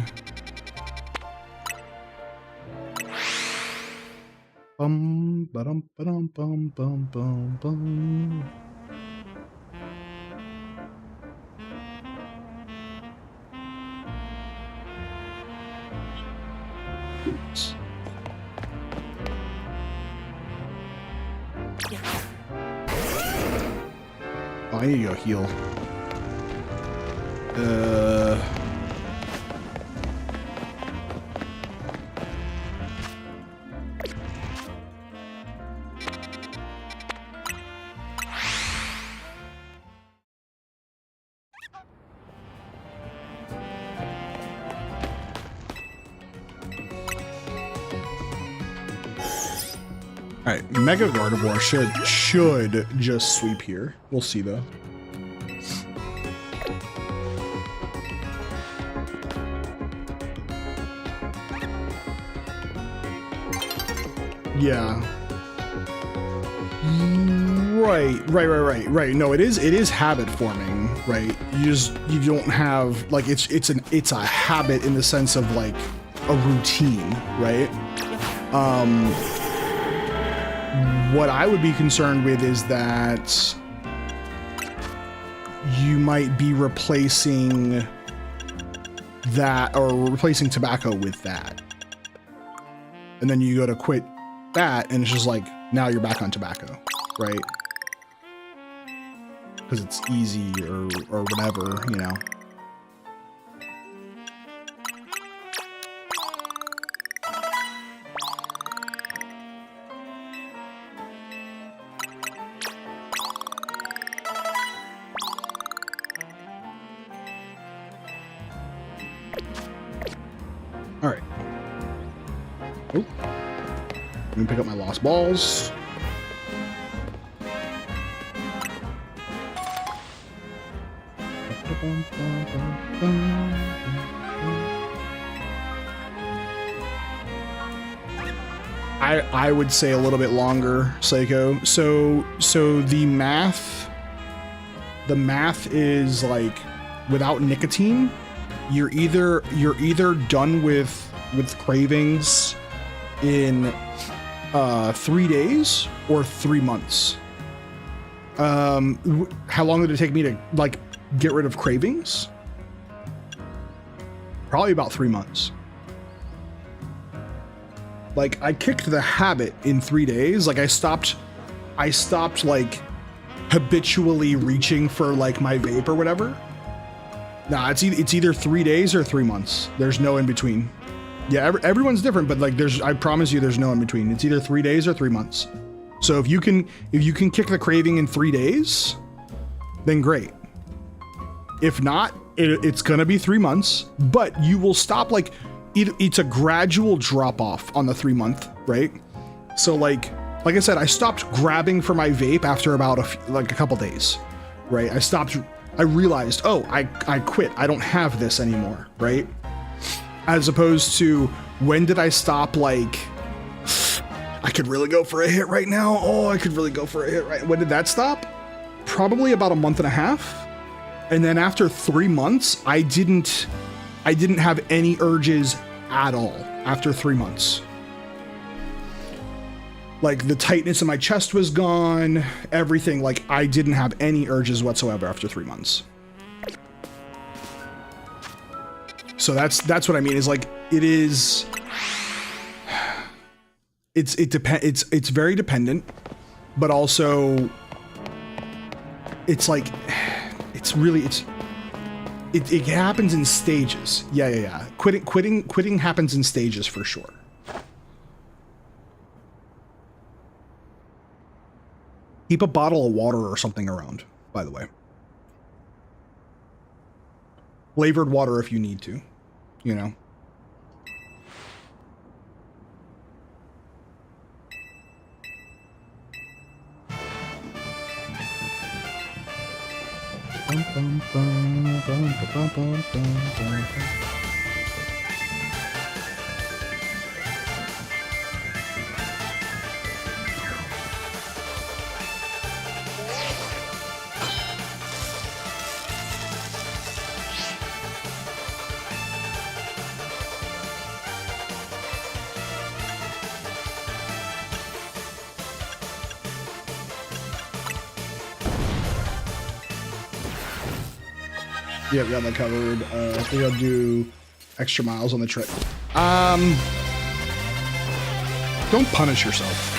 Bum ba-dum ba-dum bum bum bum bum. Oops. Oh, I need to go heal. Alright, Mega Gardevoir should just sweep here. We'll see though. Yeah. Right. No, it is habit forming, right? You don't have like it's a habit in the sense of like a routine, right? What I would be concerned with is that you might be replacing that or replacing tobacco with that. And then you go to quit that and it's just like, now you're back on tobacco, right? Because it's easy or whatever, you know. All right. Oh, let me pick up my lost balls. I would say a little bit longer, Psycho. So the math is like without nicotine, you're either done with cravings in 3 days or 3 months. How long did it take me to like get rid of cravings? Probably about 3 months. Like I kicked the habit in 3 days. Like I stopped like habitually reaching for like my vape or whatever. Nah, it's either 3 days or 3 months. There's no in between. Yeah, everyone's different, but like I promise you there's no in between. It's either 3 days or 3 months. So if you can kick the craving in 3 days, then great. If not, it's gonna be 3 months, but you will stop like, it's a gradual drop off on the 3 month, right? So like I said, I stopped grabbing for my vape after about a couple days, right? I realized, oh, I quit. I don't have this anymore, right? As opposed to, when did I stop like, I could really go for a hit right now. Oh, I could really go for a hit right. When did that stop? Probably about a month and a half. And then after 3 months, I didn't have any urges at all after 3 months. Like the tightness in my chest was gone, everything. Like I didn't have any urges whatsoever after 3 months. So that's what I mean, is like, it's very dependent, but also it's like, it happens in stages. Yeah. Quitting happens in stages for sure. Keep a bottle of water or something around, by the way. Flavored water if you need to, you know. Yeah, got that covered. I think I'll do extra miles on the trip. Don't punish yourself.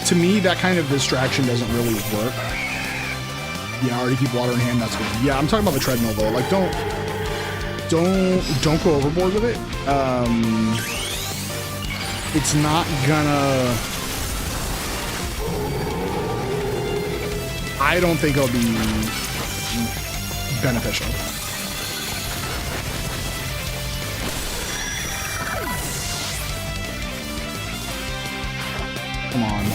To me, that kind of distraction doesn't really work. Yeah, I already keep water in hand. That's good. Yeah, I'm talking about the treadmill though. Like, don't go overboard with it. It's not gonna. I don't think it'll be beneficial. Come on.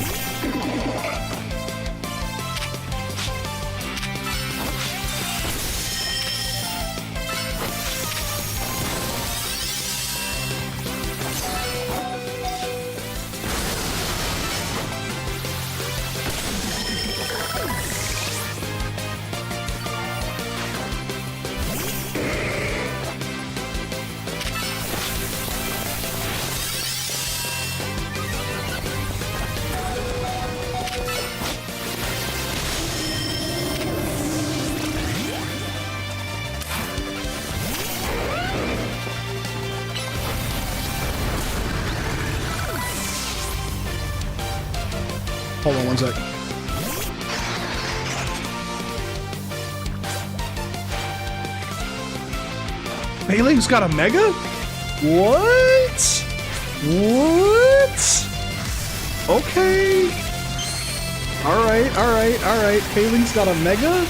Hold on one sec. Bailing's got a mega? What? What? Okay. Alright. Bailing's got a mega?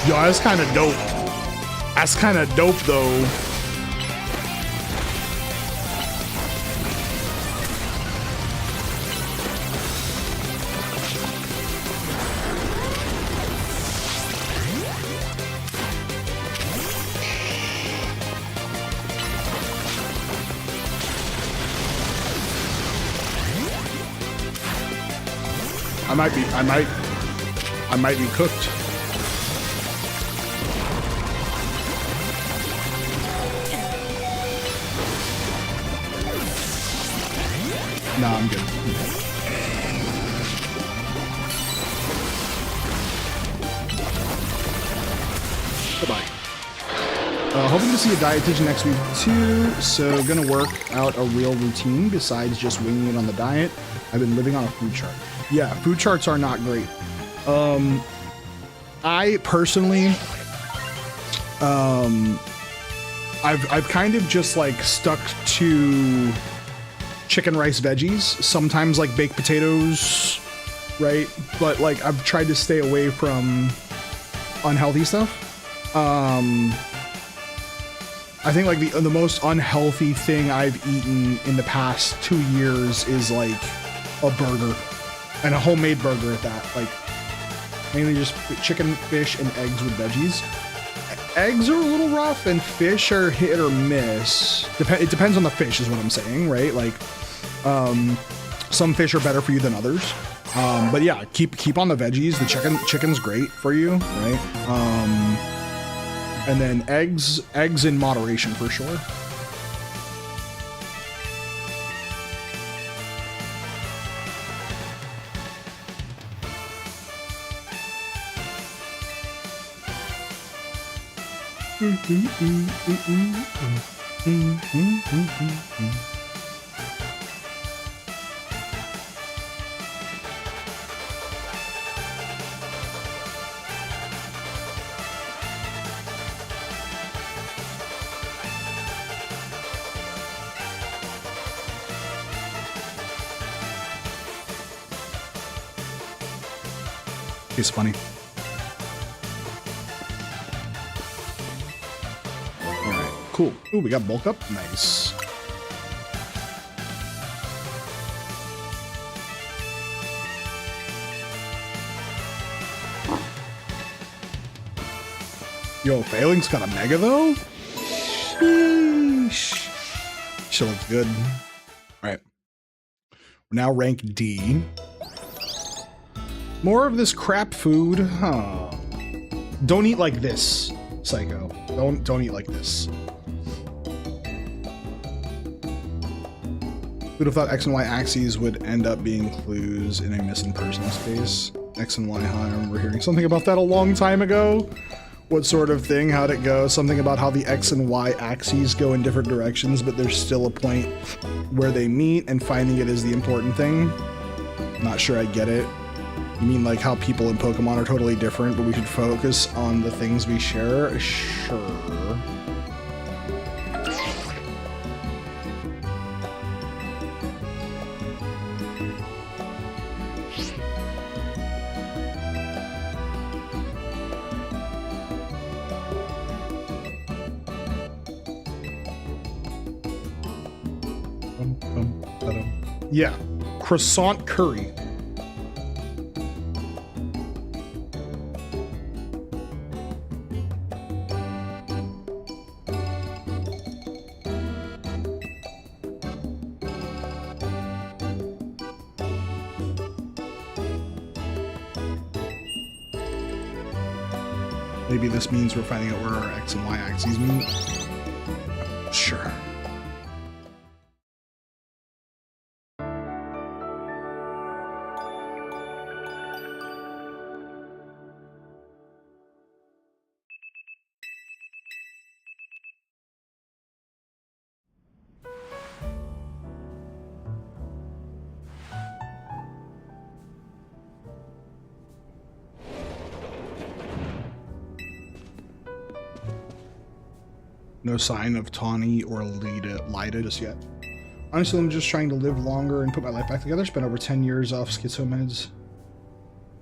Yo, that's kind of dope. That's kind of dope though. I might be cooked. Nah, I'm good. Goodbye. Hoping to see a dietitian next week too, so gonna work out a real routine besides just winging it on the diet. I've been living on a food chart. Yeah, food charts are not great. I personally, I've kind of just like stuck to chicken, rice, veggies, sometimes like baked potatoes, right? But like I've tried to stay away from unhealthy stuff. I think like the most unhealthy thing I've eaten in the past 2 years is like a burger, and a homemade burger at that. Like mainly just chicken, fish, and eggs with veggies. Eggs are a little rough, and fish are hit or miss. It depends on the fish, is what I'm saying, right? Like some fish are better for you than others. But yeah, keep on the veggies. The chicken's great for you, right? And then eggs in moderation for sure. It's funny. All right, cool. Ooh, we got bulk up. Nice. Yo, Failing's got a mega though? Sheesh. She looks good. All right. We're now rank D. More of this crap food, huh? Don't eat like this, Psycho. Don't eat like this. Who'd have thought X and Y axes would end up being clues in a missing persons case? X and Y, huh? I remember hearing something about that a long time ago. What sort of thing? How'd it go? Something about how the X and Y axes go in different directions, but there's still a point where they meet, and finding it is the important thing. Not sure I get it. You mean like how people in Pokemon are totally different, but we should focus on the things we share? Sure. Yeah, croissant curry. Maybe this means we're finding out where our X and Y axes meet. Sure. No sign of Tawny or Lida just yet. Honestly, I'm just trying to live longer and put my life back together. Spent over 10 years off schizo meds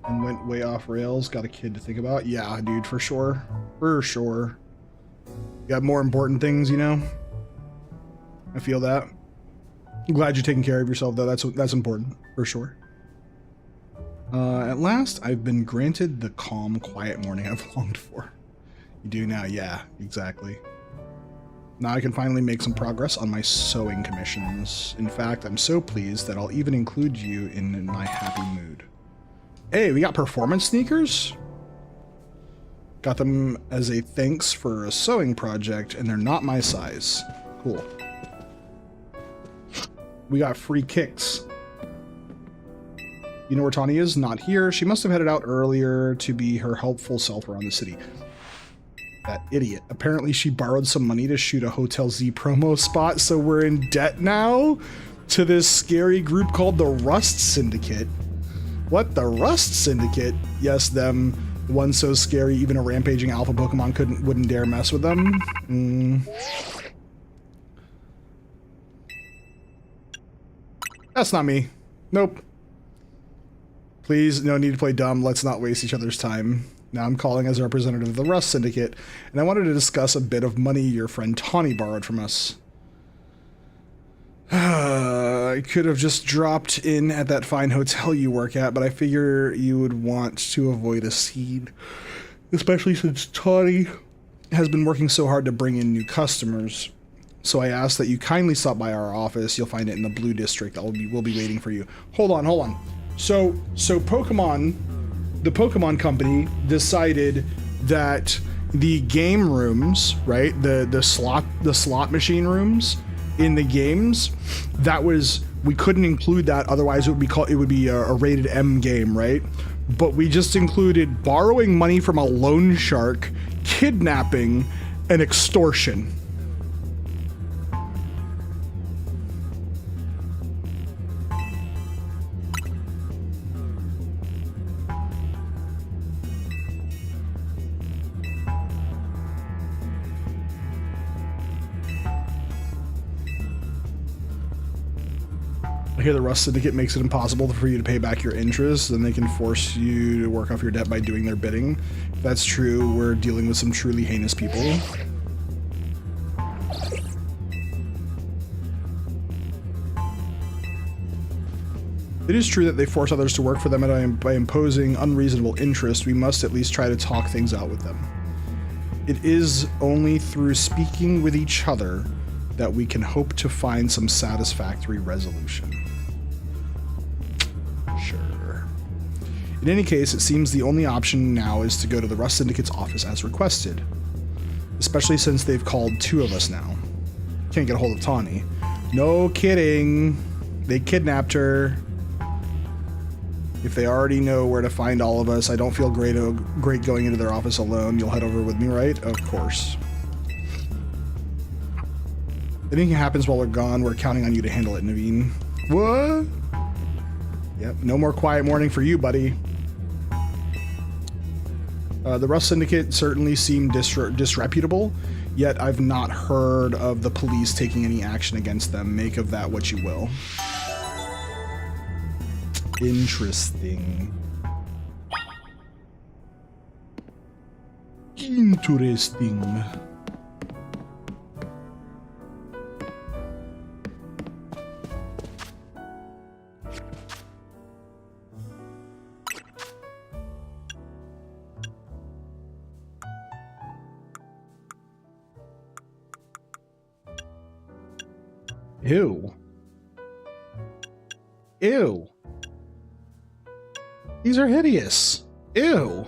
and went way off rails. Got a kid to think about. Yeah, dude, for sure. For sure. Got more important things, you know? I feel that. I'm glad you're taking care of yourself, though. That's important, for sure. At last, I've been granted the calm, quiet morning I've longed for. You do now? Yeah, exactly. Now I can finally make some progress on my sewing commissions. In fact, I'm so pleased that I'll even include you in my happy mood. Hey, we got performance sneakers? Got them as a thanks for a sewing project, and they're not my size. Cool. We got free kicks. You know where Tawny is? Not here. She must have headed out earlier to be her helpful self around the city. That idiot. Apparently she borrowed some money to shoot a Hotel Z promo spot, so we're in debt now to this scary group called the Rust Syndicate. What? The Rust Syndicate? Yes, them. One so scary even a rampaging alpha Pokemon wouldn't dare mess with them. That's not me. Nope. Please, no need to play dumb. Let's not waste each other's time. Now I'm calling as a representative of the Rust Syndicate, and I wanted to discuss a bit of money your friend Tawny borrowed from us. I could have just dropped in at that fine hotel you work at, but I figure you would want to avoid a scene, especially since Tawny has been working so hard to bring in new customers. So I ask that you kindly stop by our office. You'll find it in the Blue District. We'll be waiting for you. Hold on. So Pokemon, the Pokemon Company decided that the game rooms, right, the slot machine rooms in the games, we couldn't include that, otherwise it would be a rated M game, right? But we just included borrowing money from a loan shark, kidnapping, and extortion. I hear the Rust Syndicate makes it impossible for you to pay back your interest, and they can force you to work off your debt by doing their bidding. If that's true, we're dealing with some truly heinous people. It is true that they force others to work for them, and by imposing unreasonable interest, we must at least try to talk things out with them. It is only through speaking with each other that we can hope to find some satisfactory resolution. Sure. In any case, it seems the only option now is to go to the Rust Syndicate's office as requested, especially since they've called 2 of us now. Can't get a hold of Tawny. No kidding. They kidnapped her. If they already know where to find all of us, I don't feel great going into their office alone. You'll head over with me, right? Of course. If anything happens while we're gone, we're counting on you to handle it, Naveen. What? Yep, no more quiet morning for you, buddy. The Rust Syndicate certainly seemed disreputable, yet I've not heard of the police taking any action against them. Make of that what you will. Interesting. Interesting. Ew. Ew. These are hideous. Ew.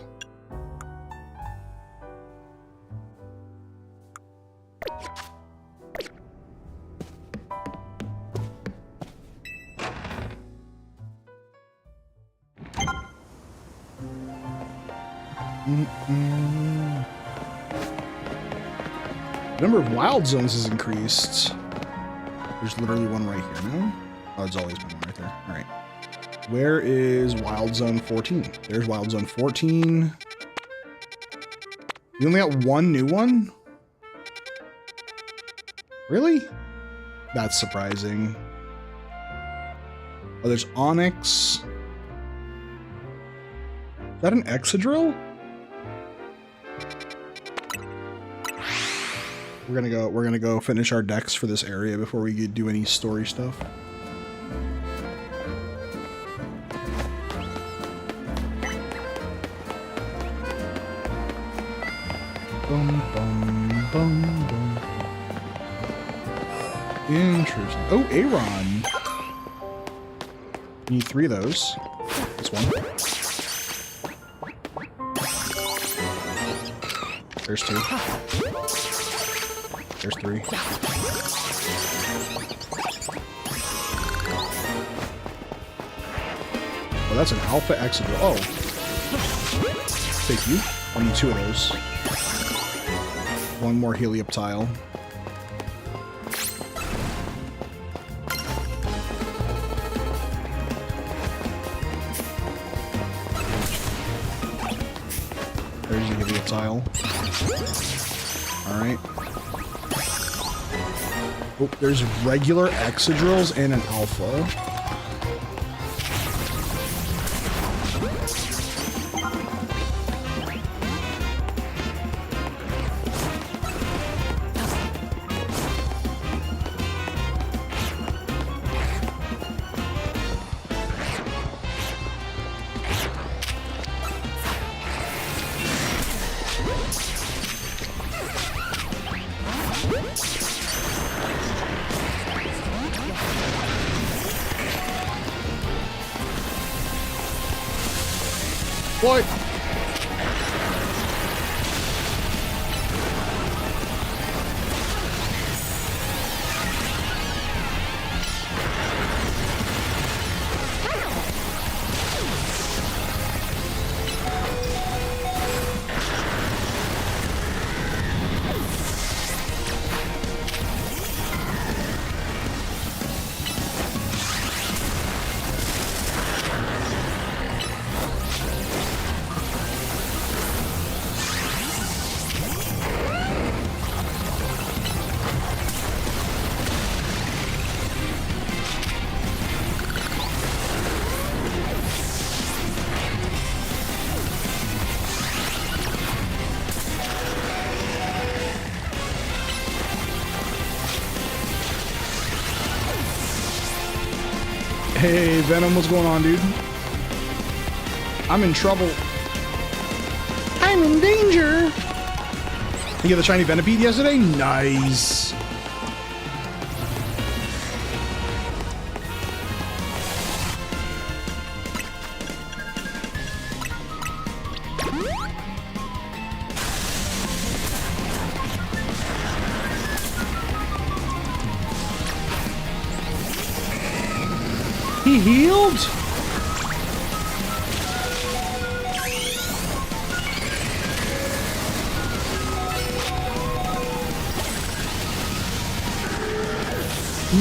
The number of wild zones has increased. There's literally one right here now. Oh, there's always been one right there. All right. Where is Wild Zone 14? There's Wild Zone 14. We only got one new one? Really? That's surprising. Oh, there's Onyx. Is that an Excadrill? We're gonna go finish our decks for this area before we do any story stuff. Bum, bum, bum, bum. Interesting. Oh, Aron. Need 3 of those. This one. There's 2. There's 3. Oh, that's an Alpha Excadrill. Oh. Thank you. I need 2 of those. one more helioptile. There's the helioptile. Alright. Oh, there's regular Excadrills and an alpha. What? Hey, Venom, what's going on, dude? I'm in trouble. I'm in danger. You get the shiny Venipede yesterday? Nice. He healed?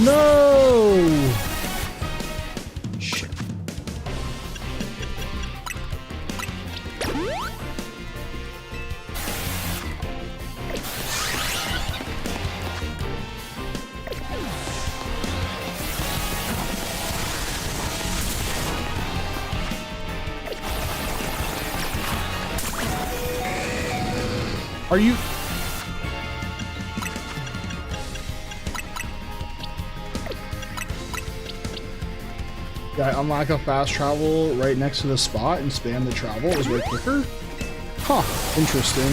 No! Shit. Are you... Yeah, unlock a fast travel right next to the spot and spam the travel. It was way quicker. Huh, interesting.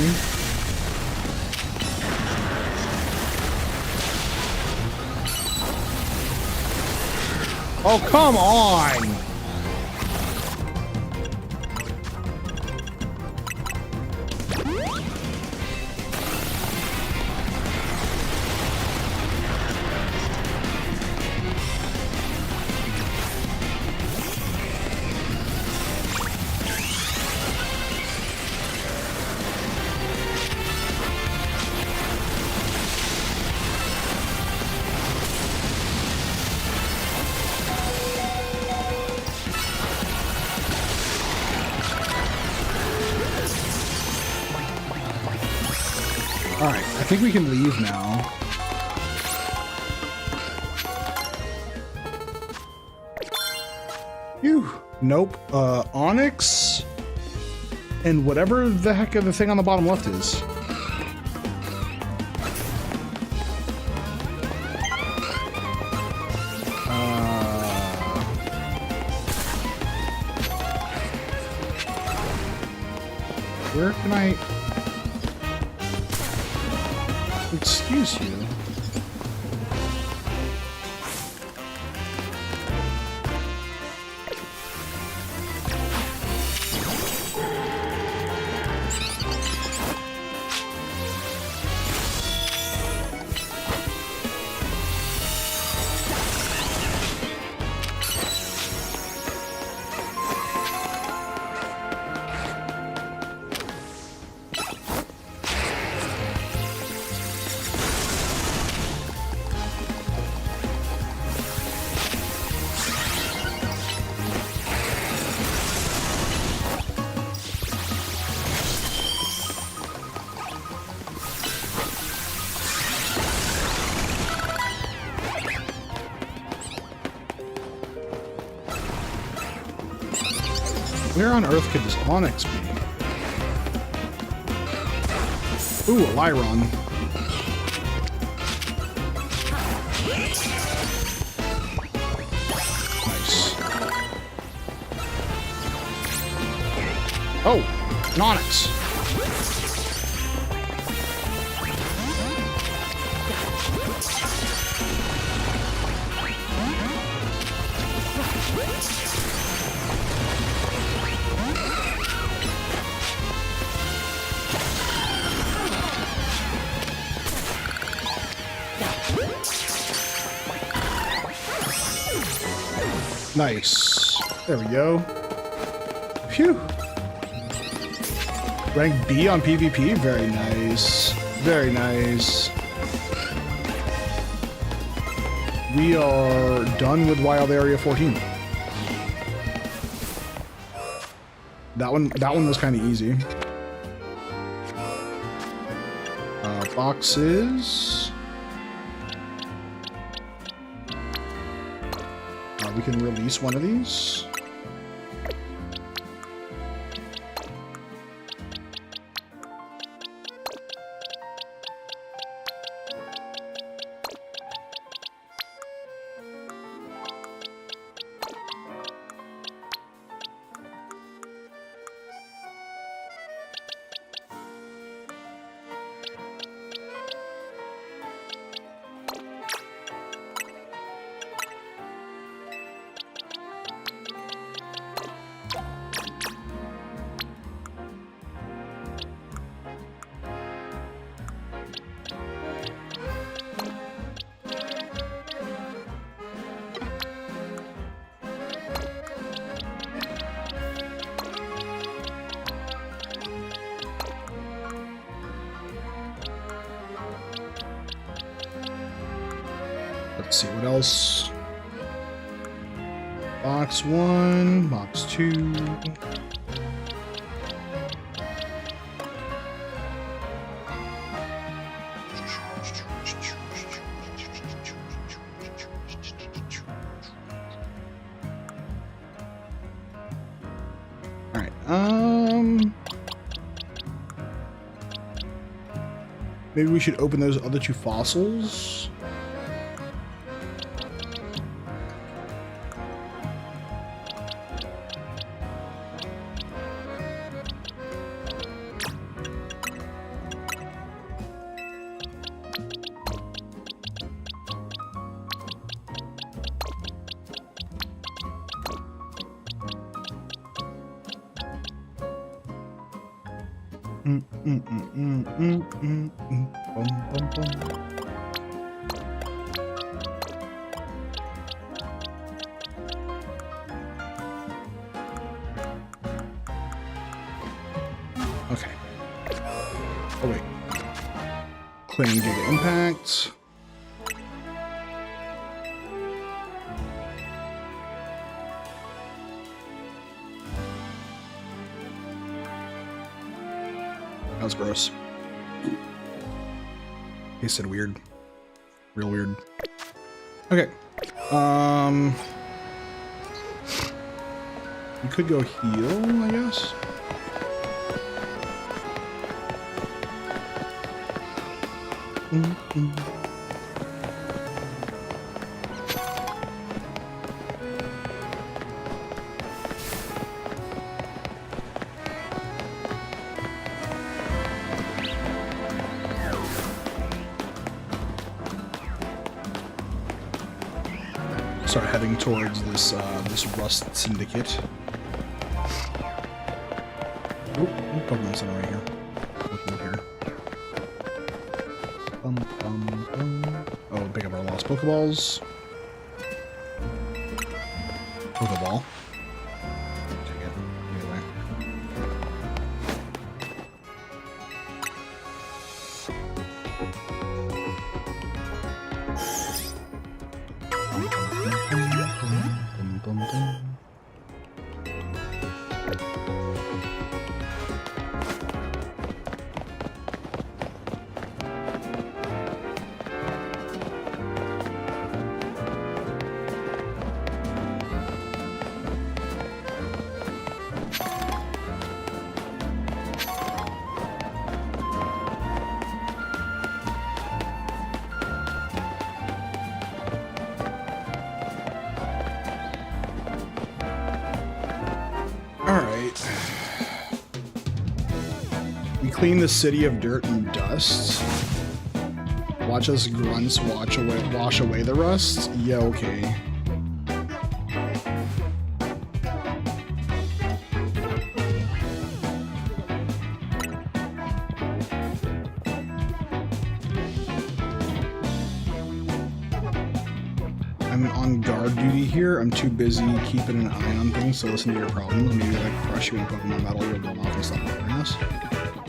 Oh, come on! Alright, I think we can leave now. Phew. Nope. Onyx and whatever the heck of the thing on the bottom left is. Where can I... Excuse you. Where on earth could this Onyx be? Ooh, a Lyron. Nice. Oh, an Onyx. Nice. There we go. Phew. Rank B on PvP? Very nice. Very nice. We are done with Wild Area 14. That one was kind of easy. Boxes. We can release one of these. Let's see what else. Box 1, box 2. All right. Maybe we should open those other 2 fossils. Okay. Oh wait. Claiming Giga Impact. That was gross. Tasted weird. Real weird. Okay. We could go heal, I guess. Start heading towards this this Rust Syndicate. Oh, Pokemon Center right here. Looking here. Oh, pick up our lost Pokeballs. Pokeball. Take it. Either way. clean the city of dirt and dust. Watch us grunts wash away the rust. Yeah, okay. I'm on guard duty here. I'm too busy keeping an eye on things to listen to your problems. Maybe like crush you in Pokemon battle, you'll go off and stop bothering us.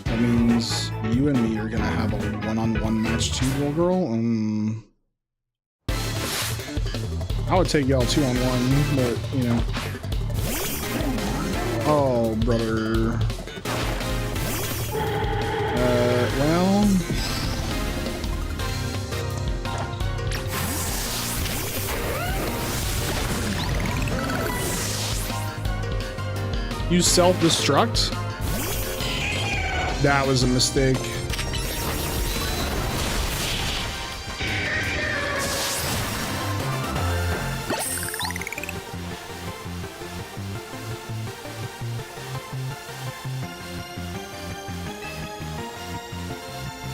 That means you and me are gonna have a one-on-one match too, little girl. I would take y'all 2-on-1, but you know. Oh, brother. Well. You self-destruct? That was a mistake.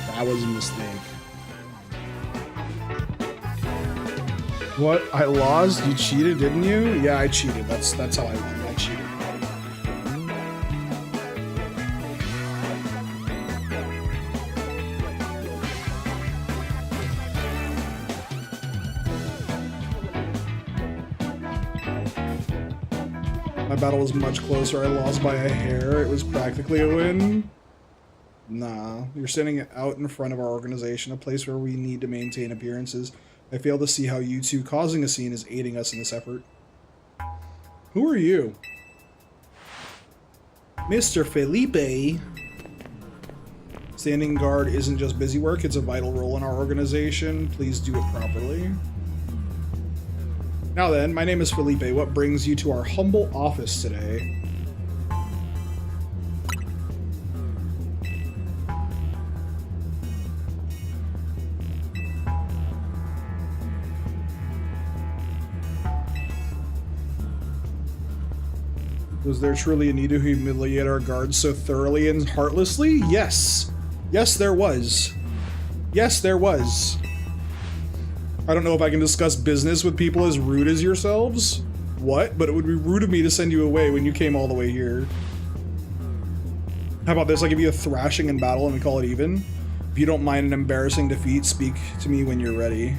That was a mistake. What? I lost? You cheated, didn't you? Yeah, I cheated. That's how I won. I cheated. My battle was much closer. I lost by a hair. It was practically a win. Nah, you're standing out in front of our organization, a place where we need to maintain appearances. I fail to see how you two causing a scene is aiding us in this effort. Who are you? Mr. Felipe. Standing guard isn't just busy work, it's a vital role in our organization. Please do it properly. Now then, my name is Felipe. What brings you to our humble office today? Was there truly a need to humiliate our guards so thoroughly and heartlessly? Yes. Yes, there was. Yes, there was. I don't know if I can discuss business with people as rude as yourselves. What? But it would be rude of me to send you away when you came all the way here. How about this? I give you a thrashing in battle and we call it even. If you don't mind an embarrassing defeat, speak to me when you're ready.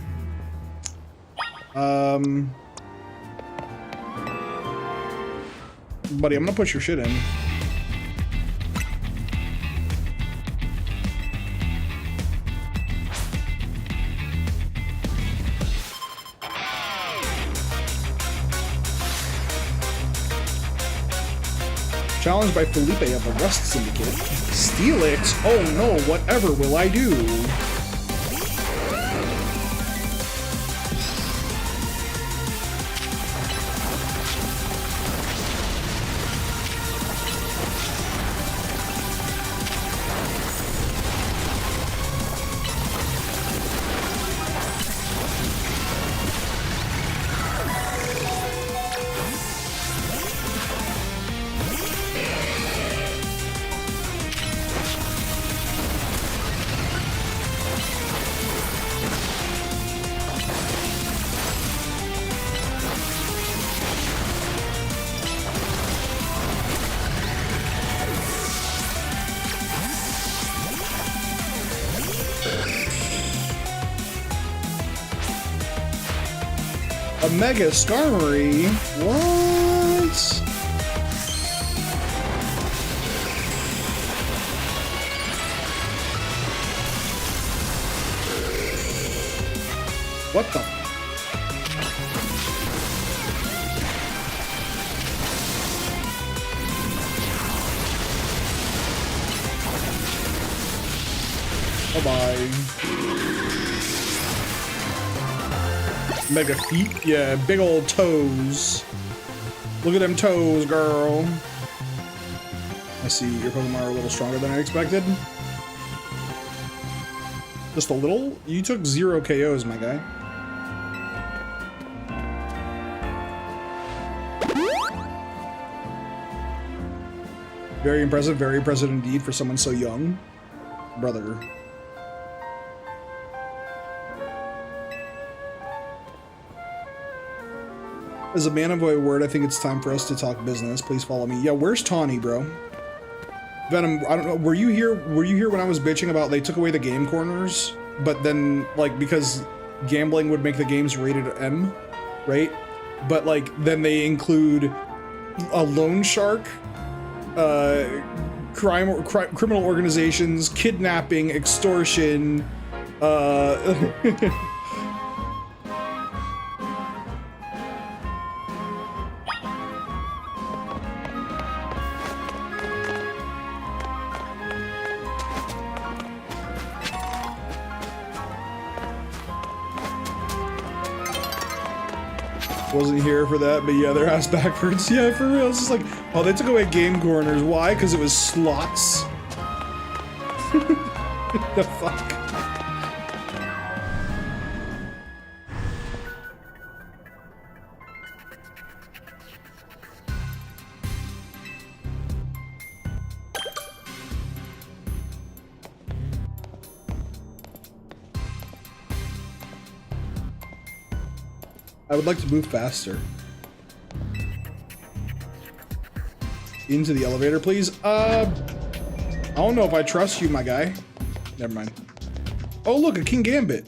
Buddy, I'm gonna push your shit in. Challenged by Felipe of the Rust Syndicate. Steal it? Oh no, whatever will I do? A Mega Skarmory? What? What the? Bye-bye. Mega feet? Yeah, big old toes. Look at them toes, girl. I see your Pokemon are a little stronger than I expected. Just a little? You took 0 KOs, my guy. Very impressive indeed for someone so young. Brother. As a man of my word, I think it's time for us to talk business. Please follow me. Yeah, where's Tawny, bro? Venom, I don't know. Were you here when I was bitching about they took away the game corners? But then, like, because gambling would make the games rated M, right? But, like, then they include a loan shark, criminal organizations, kidnapping, extortion, wasn't here for that, but yeah, their ass backwards. Yeah, for real. It's just like, oh, they took away game corners. Why? Because it was slots. The fuck? I would like to move faster. Into the elevator, please. I don't know if I trust you, my guy. Never mind. Oh, look, a King Gambit.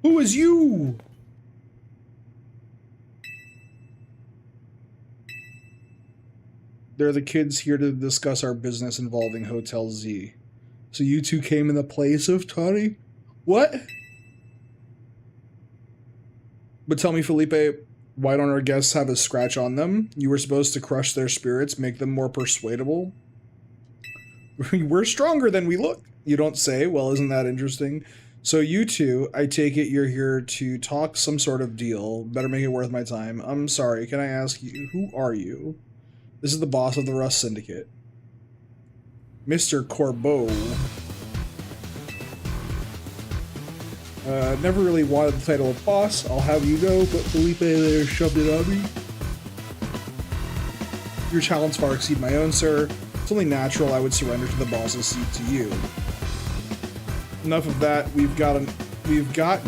Who is you? They're the kids here to discuss our business involving Hotel Z. So you two came in the place of Tawny? What? But tell me, Felipe, why don't our guests have a scratch on them? You were supposed to crush their spirits, make them more persuadable. We're stronger than we look. You don't say? Well, isn't that interesting? So you two, I take it you're here to talk some sort of deal. Better make it worth my time. I'm sorry, can I ask you, who are you? This is the boss of the Rust Syndicate. Mr. Corbeau. Never really wanted the title of boss, I'll have you know, but Felipe there shoved it on me. Your talents far exceed my own, sir. It's only natural I would surrender to the boss's seat to you. Enough of that, we've got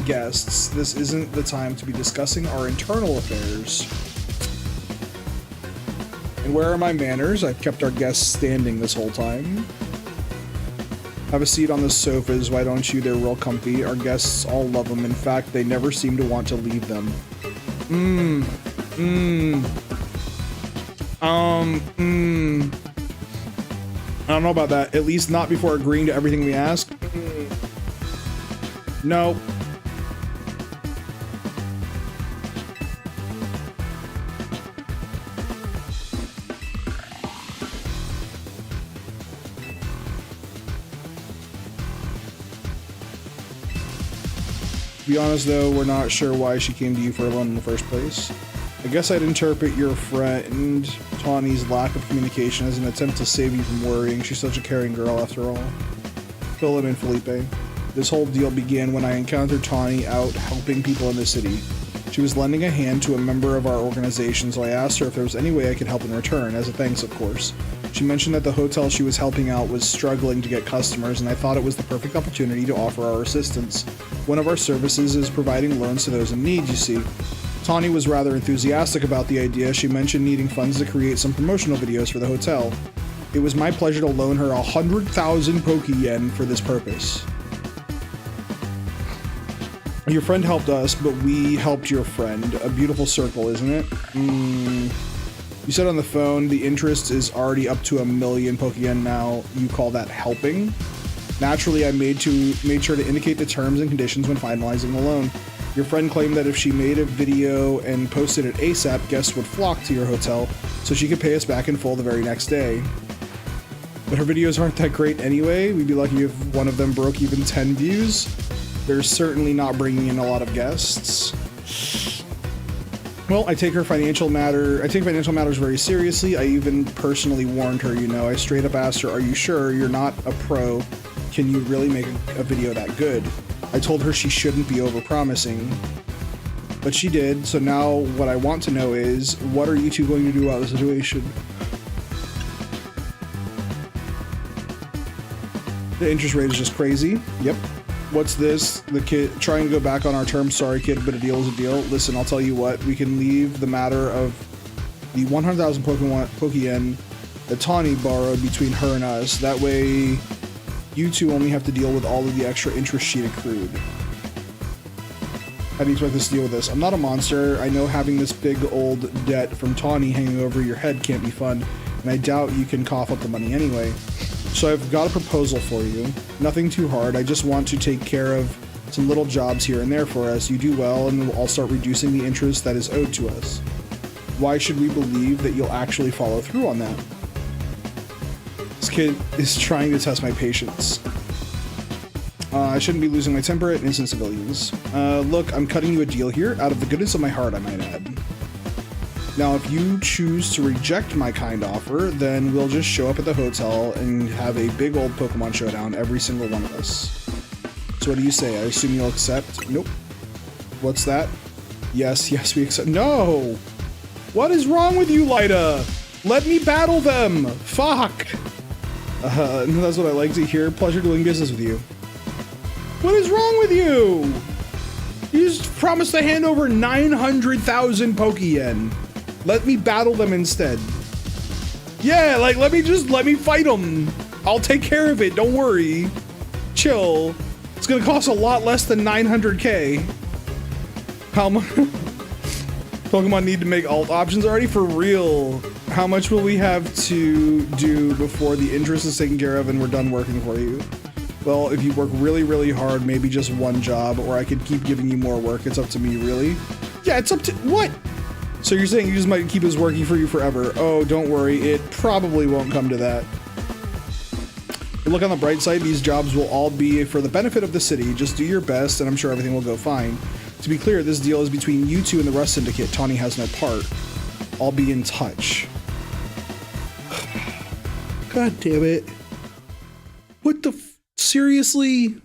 guests. This isn't the time to be discussing our internal affairs. And where are my manners? I've kept our guests standing this whole time. Have a seat on the sofas, why don't you? They're real comfy. Our guests all love them. In fact, they never seem to want to leave them. I don't know about that. At least not before agreeing to everything we ask. No. To be honest though, we're not sure why she came to you for a loan in the first place. I guess I'd interpret your friend Tawny's lack of communication as an attempt to save you from worrying. She's such a caring girl after all. Fill him in, Felipe. This whole deal began when I encountered Tawny out helping people in the city. She was lending a hand to a member of our organization, so I asked her if there was any way I could help in return, as a thanks of course. She mentioned that the hotel she was helping out was struggling to get customers, and I thought it was the perfect opportunity to offer our assistance. One of our services is providing loans to those in need, you see. Tawny was rather enthusiastic about the idea. She mentioned needing funds to create some promotional videos for the hotel. It was my pleasure to loan her 100,000 Poké-Yen for this purpose. Your friend helped us, but we helped your friend. A beautiful circle, isn't it? You said on the phone the interest is already up to 1 million Poké-Yen now. You call that helping? Naturally, I made sure to indicate the terms and conditions when finalizing the loan. Your friend claimed that if she made a video and posted it ASAP, guests would flock to your hotel, so she could pay us back in full the very next day. But her videos aren't that great anyway. We'd be lucky if one of them broke even 10 views. They're certainly not bringing in a lot of guests. Well, I take financial matters very seriously. I even personally warned her, you know. I straight up asked her, are you sure you're not a pro? Can you really make a video that good? I told her she shouldn't be overpromising. but she did. So now what I want to know is, what are you two going to do about the situation? The interest rate is just crazy. Yep. What's this? The kid trying to go back on our term. Sorry, kid, but a deal is a deal. Listen, I'll tell you what. We can leave the matter of the 100,000 Pokeyen that Tawny borrowed between her and us. That way, you two only have to deal with all of the extra interest sheet accrued. How do you expect us to deal with this? I'm not a monster. I know having this big old debt from Tawny hanging over your head can't be fun, and I doubt you can cough up the money anyway. So I've got a proposal for you. Nothing too hard. I just want to take care of some little jobs here and there for us. You do well, and I'll start reducing the interest that is owed to us. Why should we believe that you'll actually follow through on that? This kid is trying to test my patience. I shouldn't be losing my temper at innocent civilians. Look, I'm cutting you a deal here, out of the goodness of my heart, I might add. Now, if you choose to reject my kind offer, then we'll just show up at the hotel and have a big old Pokemon showdown, every single one of us. So what do you say? I assume you'll accept? Nope. What's that? Yes, we accept. No! What is wrong with you, Lyta? Let me battle them! Fuck! That's what I like to hear. Pleasure doing business with you. What is wrong with you? You just promised to hand over 900,000 Pokeyen. Let me battle them instead. Yeah, like, let me fight them. I'll take care of it, don't worry. Chill. It's gonna cost a lot less than 900k. How much? Pokemon need to make alt options already? For real. How much will we have to do before the interest is taken care of and we're done working for you? Well, if you work really, really hard, maybe just one job, or I could keep giving you more work. It's up to me, really? Yeah, it's up to... What? So you're saying you just might keep us working for you forever? Oh, don't worry. It probably won't come to that. But look on the bright side. These jobs will all be for the benefit of the city. Just do your best, and I'm sure everything will go fine. To be clear, this deal is between you two and the Rust Syndicate. Tawny has no part. I'll be in touch. God damn it. What the f... Seriously?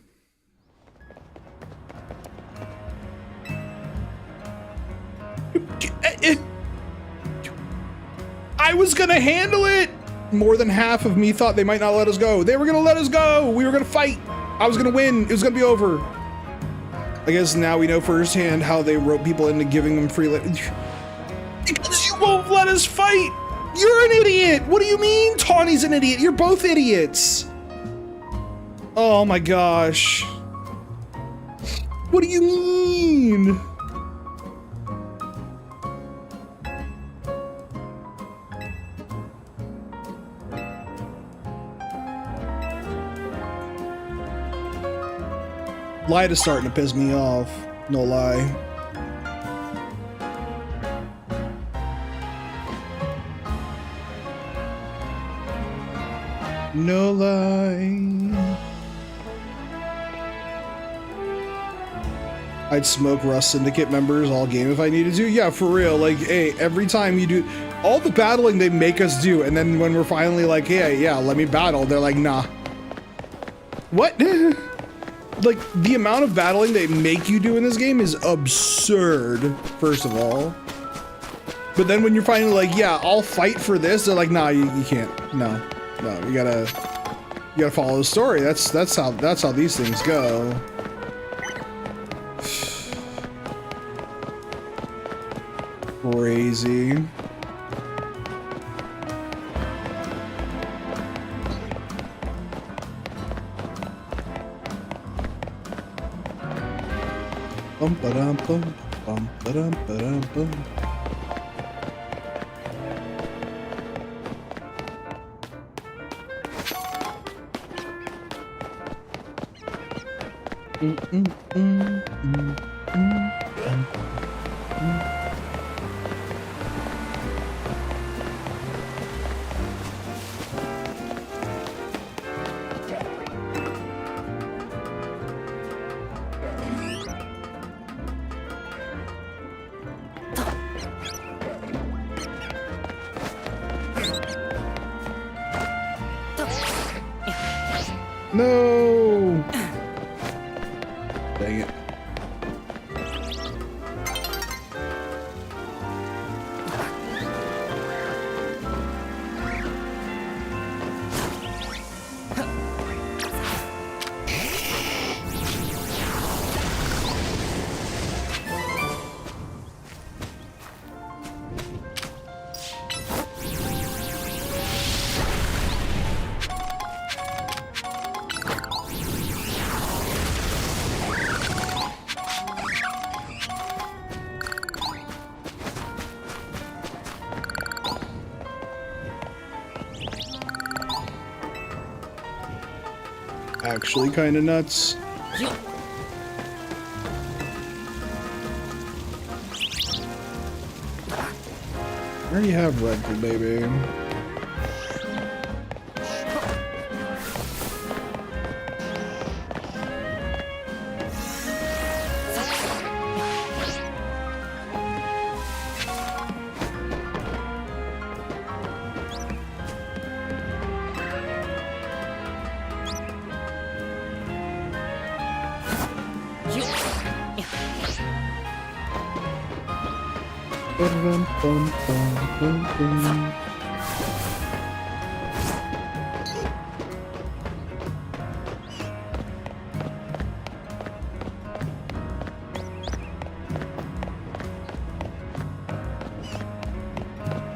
I was gonna handle it! More than half of me thought they might not let us go. They were gonna let us go! We were gonna fight! I was gonna win! It was gonna be over! I guess now we know firsthand how they rope people into giving them free because you won't let us fight! You're an idiot! What do you mean Tawny's an idiot? You're both idiots! Oh my gosh. What do you mean? Light is starting to piss me off. No lie. No lie. I'd smoke Rust Syndicate members all game if I needed to. Yeah, for real. Like, hey, every time you do all the battling they make us do, and then when we're finally like, hey, yeah, let me battle, they're like, nah. What? Like, the amount of battling they make you do in this game is absurd, first of all. But then when you're finally like, yeah, I'll fight for this, they're like, nah, you can't. No, you gotta follow the story. That's how these things go. Crazy. Bum ba dum bum bum ba dum ba dum bum. No! Dang it. actually kind of nuts. I already have Red Bull, baby.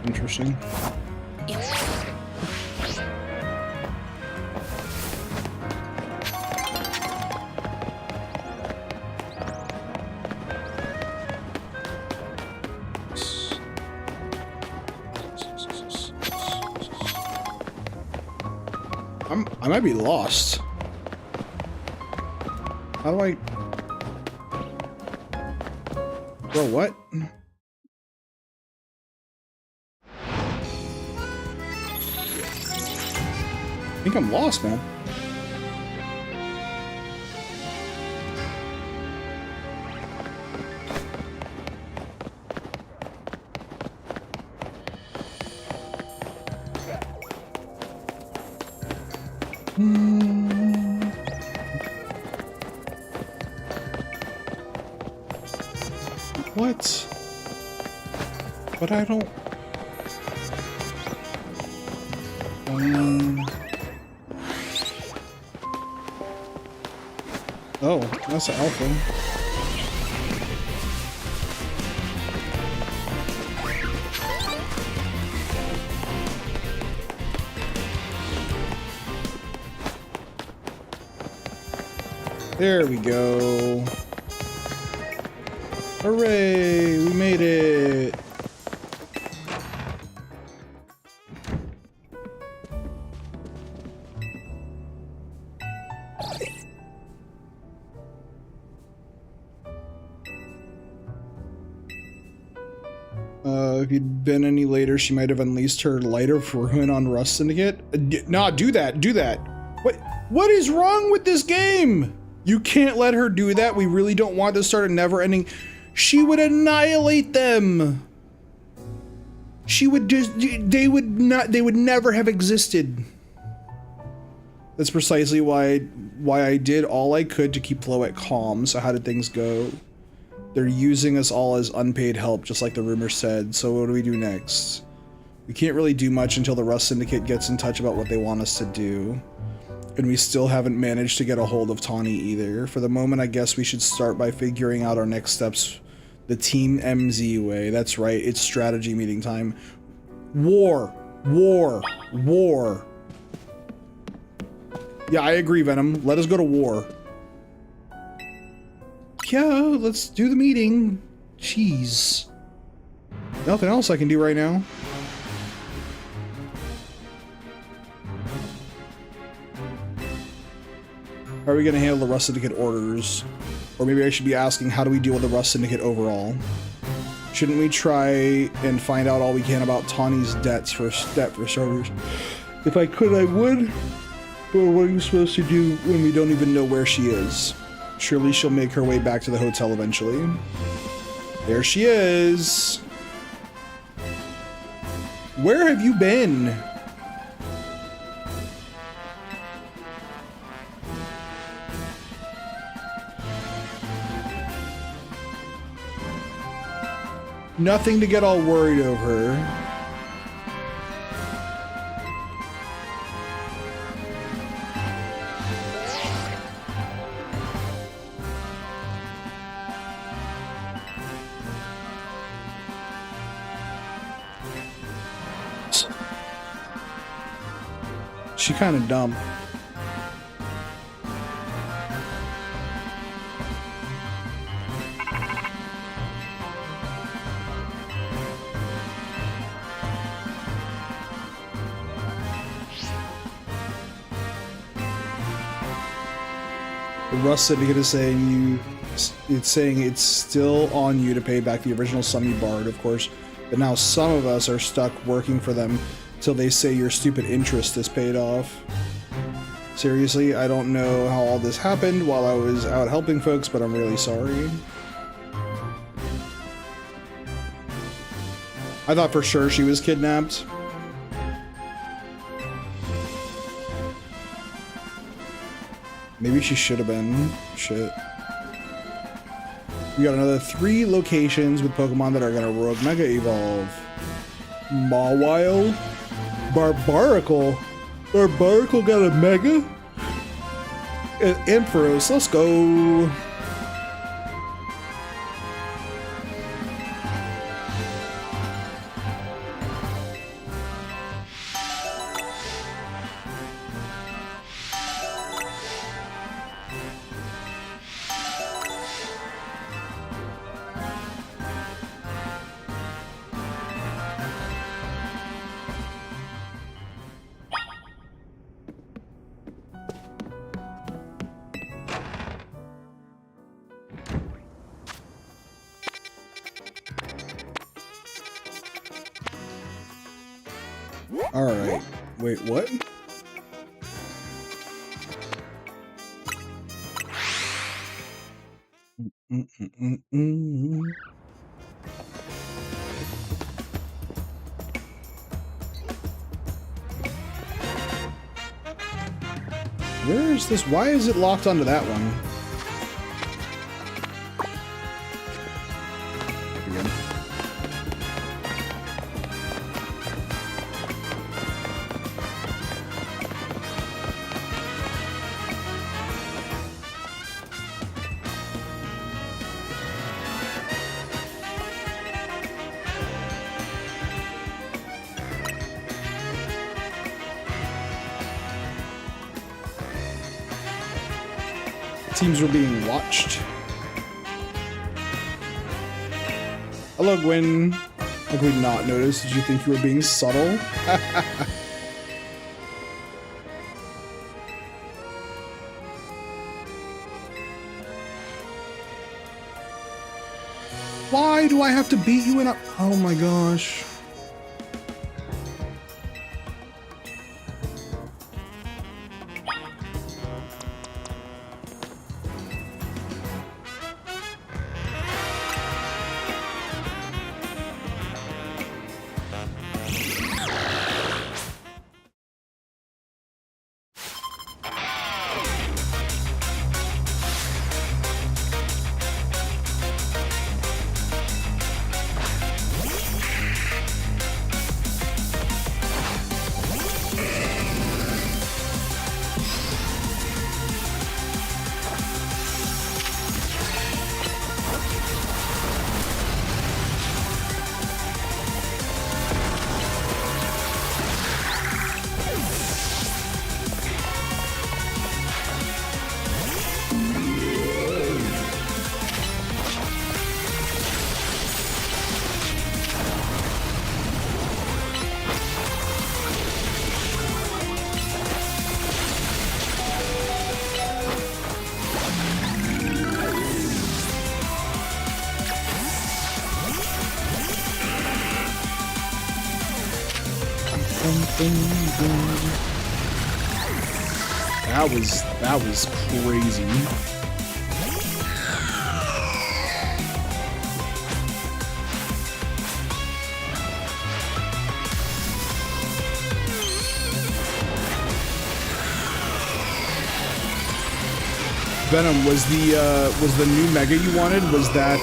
Interesting. I might be lost. How do I... Bro, what? I think I'm lost, man. What? But I don't... Oh, that's an alpha. There we go. Hooray! We made it! If you'd been any later, she might have unleashed her lighter for ruin on Rust Syndicate. Nah, do that, do that. What is wrong with this game? You can't let her do that. We really don't want to start a never-ending... She would annihilate them. She would just... They would never have existed. That's precisely why I did all I could to keep Floette calm. So how did things go? They're using us all as unpaid help, just like the rumor said. So what do we do next? We can't really do much until the Rust Syndicate gets in touch about what they want us to do. And we still haven't managed to get a hold of Tawny either. For the moment, I guess we should start by figuring out our next steps the Team MZ way. That's right, it's strategy meeting time. War! War! War! Yeah, I agree, Venom. Let us go to war. Yeah, let's do the meeting. Jeez. Nothing else I can do right now. How are we gonna handle the Rust Syndicate orders? Or maybe I should be asking, how do we deal with the Rust Syndicate overall? Shouldn't we try and find out all we can about Tawny's debts for starters? If I could, I would. But what are you supposed to do when we don't even know where she is? Surely she'll make her way back to the hotel eventually. There she is. Where have you been? Nothing to get all worried over. She kind of dumb. The Rust Syndicate is saying it's still on you to pay back the original sum you borrowed, of course, but now some of us are stuck working for them till they say your stupid interest is paid off. Seriously, I don't know how all this happened while I was out helping folks, but I'm really sorry. I thought for sure she was kidnapped. Maybe she should have been. Shit. We got another 3 locations with Pokemon that are gonna Rogue Mega Evolve. Mawile? Barbaracle? Barbaracle got a Mega? And Ampharos, let's go! Alright. Wait, what? Where is this? Why is it locked onto that one? Again. Teams were being watched. Hello, Gwen. How could we not notice? Did you think you were being subtle? Why do I have to beat you in a... Oh my gosh. That was crazy. Venom, was the new Mega you wanted? Was that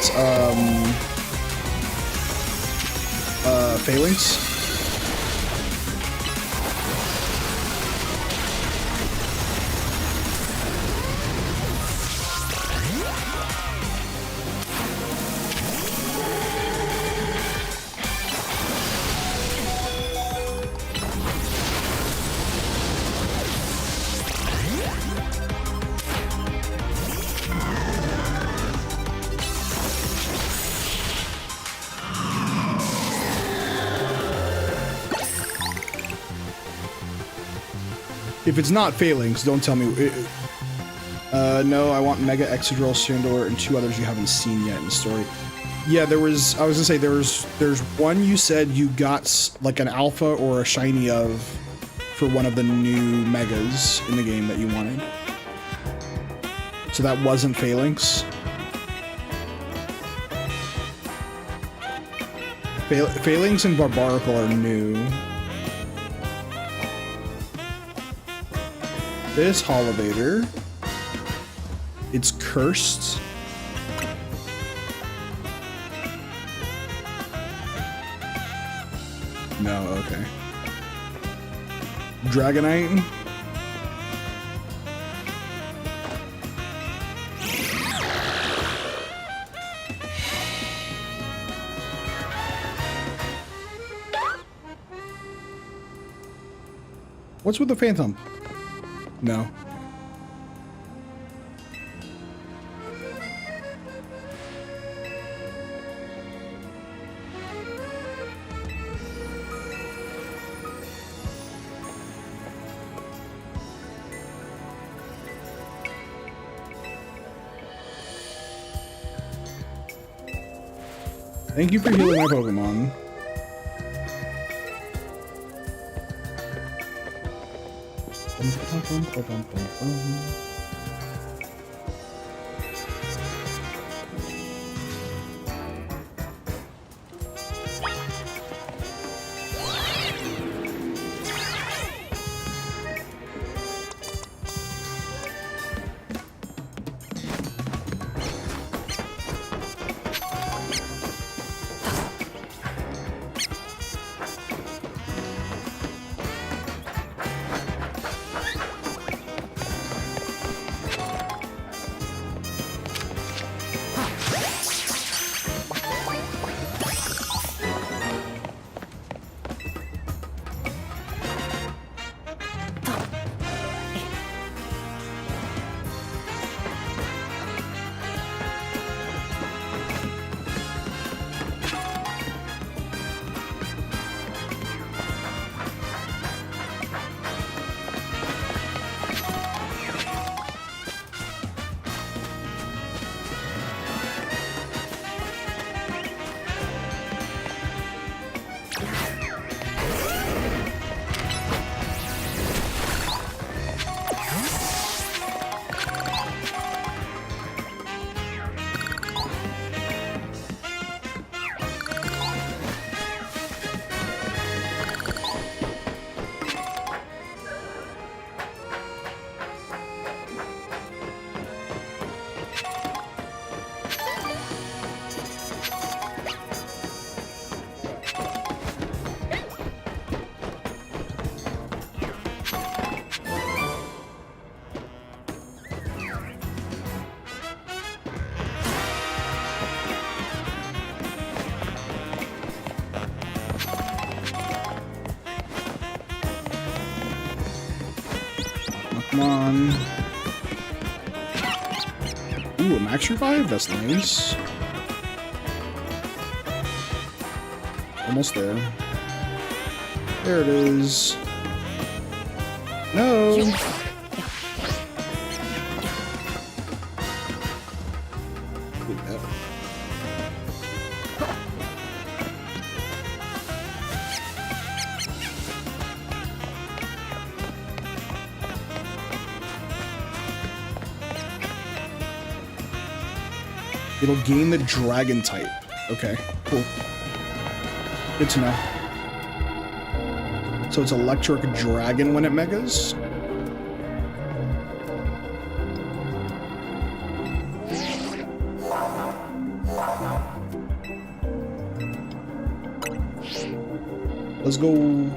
Phalanx? If it's not Phalanx, don't tell me. No, I want Mega Excadrill, Chandelure, and 2 others you haven't seen yet in the story. Yeah, I was gonna say, there's one you said you got like an alpha or a shiny of for one of the new megas in the game that you wanted. So that wasn't Phalanx. Phalanx and Barbaracle are new. This Holovator, it's cursed. No, okay. Dragonite. What's with the Phantom? No. Thank you for healing my Pokemon. Come on. Ooh, a max revive? That's nice. Almost there. There it is. No! It'll gain the dragon type. Okay, cool. Good to know. So it's electric dragon when it megas? Let's go.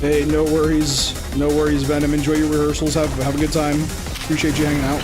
Hey, no worries. No worries, Venom. Enjoy your rehearsals. Have a good time. Appreciate you hanging out.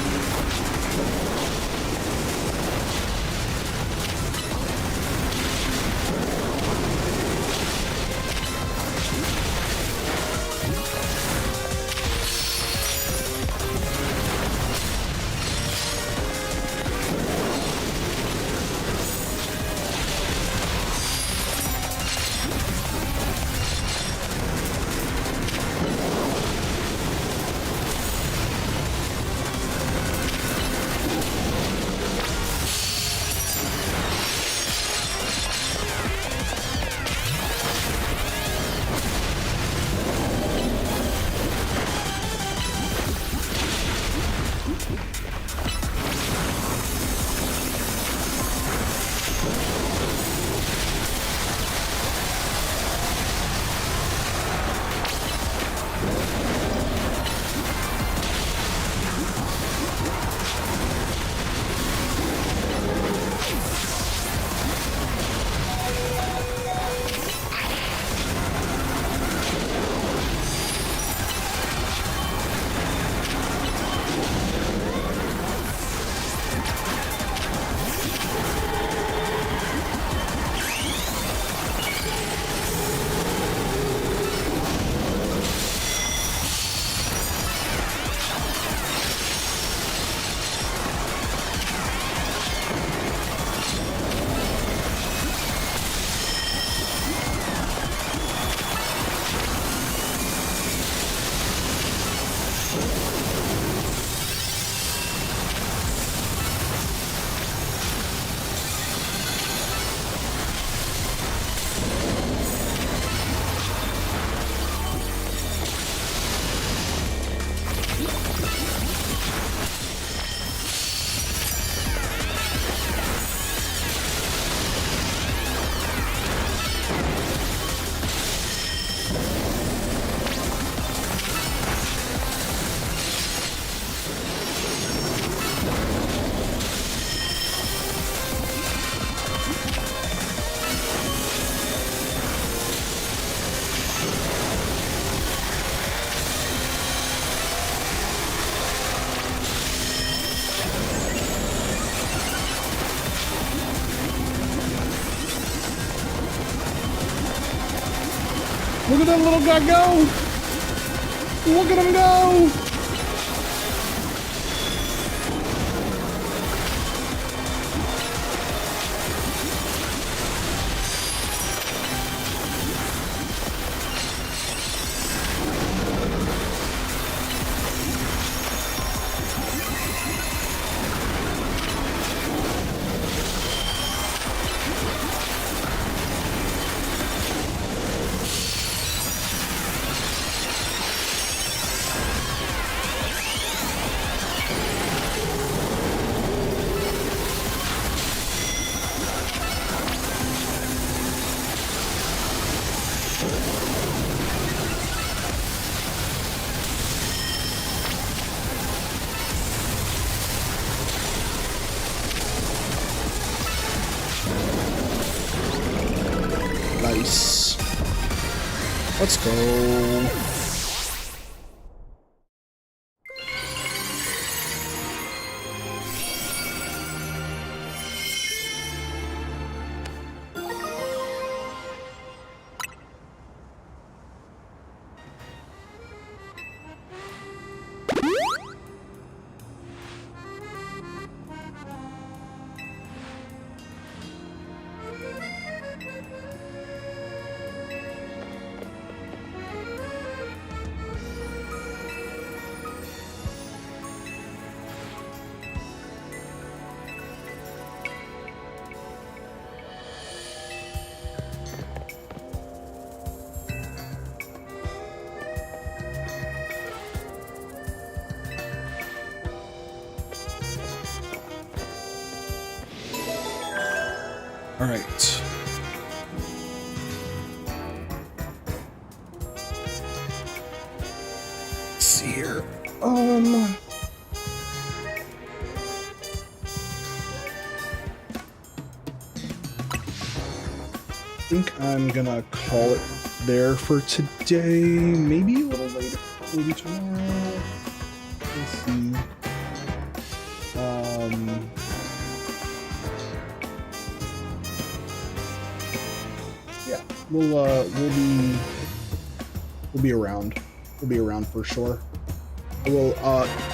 Look at that little guy go! Look at him go! Nice. Let's go. All right. Let's see here. I think I'm gonna call it there for today. Maybe a little later. Maybe tomorrow. Let's see. Yeah, we'll be around. We'll be around for sure. I will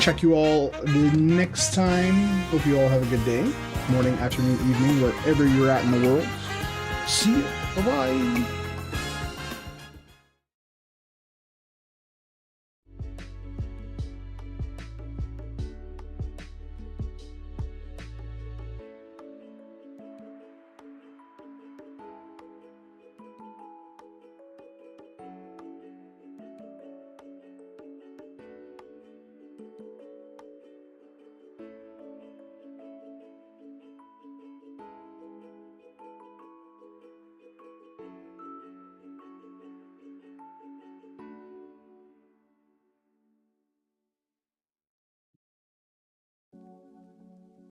check you all next time. Hope you all have a good day, morning, afternoon, evening, wherever you're at in the world. See you. Bye-bye.